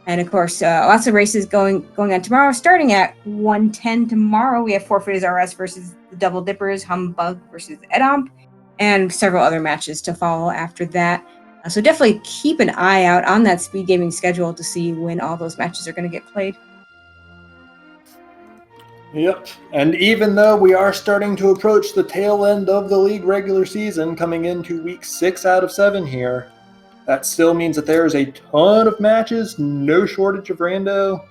And of course, lots of races going on tomorrow. Starting at 1:10 tomorrow, we have Forfeiters RS versus the Double Dippers, Humbug versus Edomp, and several other matches to follow after that. So definitely keep an eye out on that SpeedGaming schedule to see when all those matches are going to get played. Yep. And even though we are starting to approach the tail end of the league regular season, coming into week 6 out of 7 here, that still means that there is a ton of matches, no shortage of rando,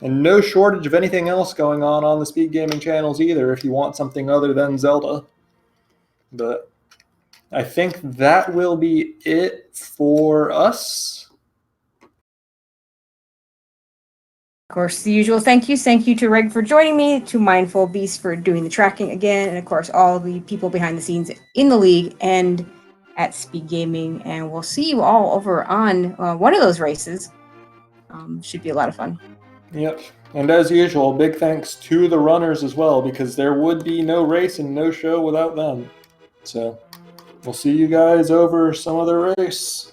and no shortage of anything else going on the SpeedGaming channels either if you want something other than Zelda. But I think that will be it for us. Of course, the usual thank yous. Thank you to Reg for joining me, to Mindful Beast for doing the tracking again, and of course, all the people behind the scenes in the league and at SpeedGaming. And we'll see you all over on one of those races. Should be a lot of fun. Yep. And as usual, big thanks to the runners as well, because there would be no race and no show without them. So we'll see you guys over some other race.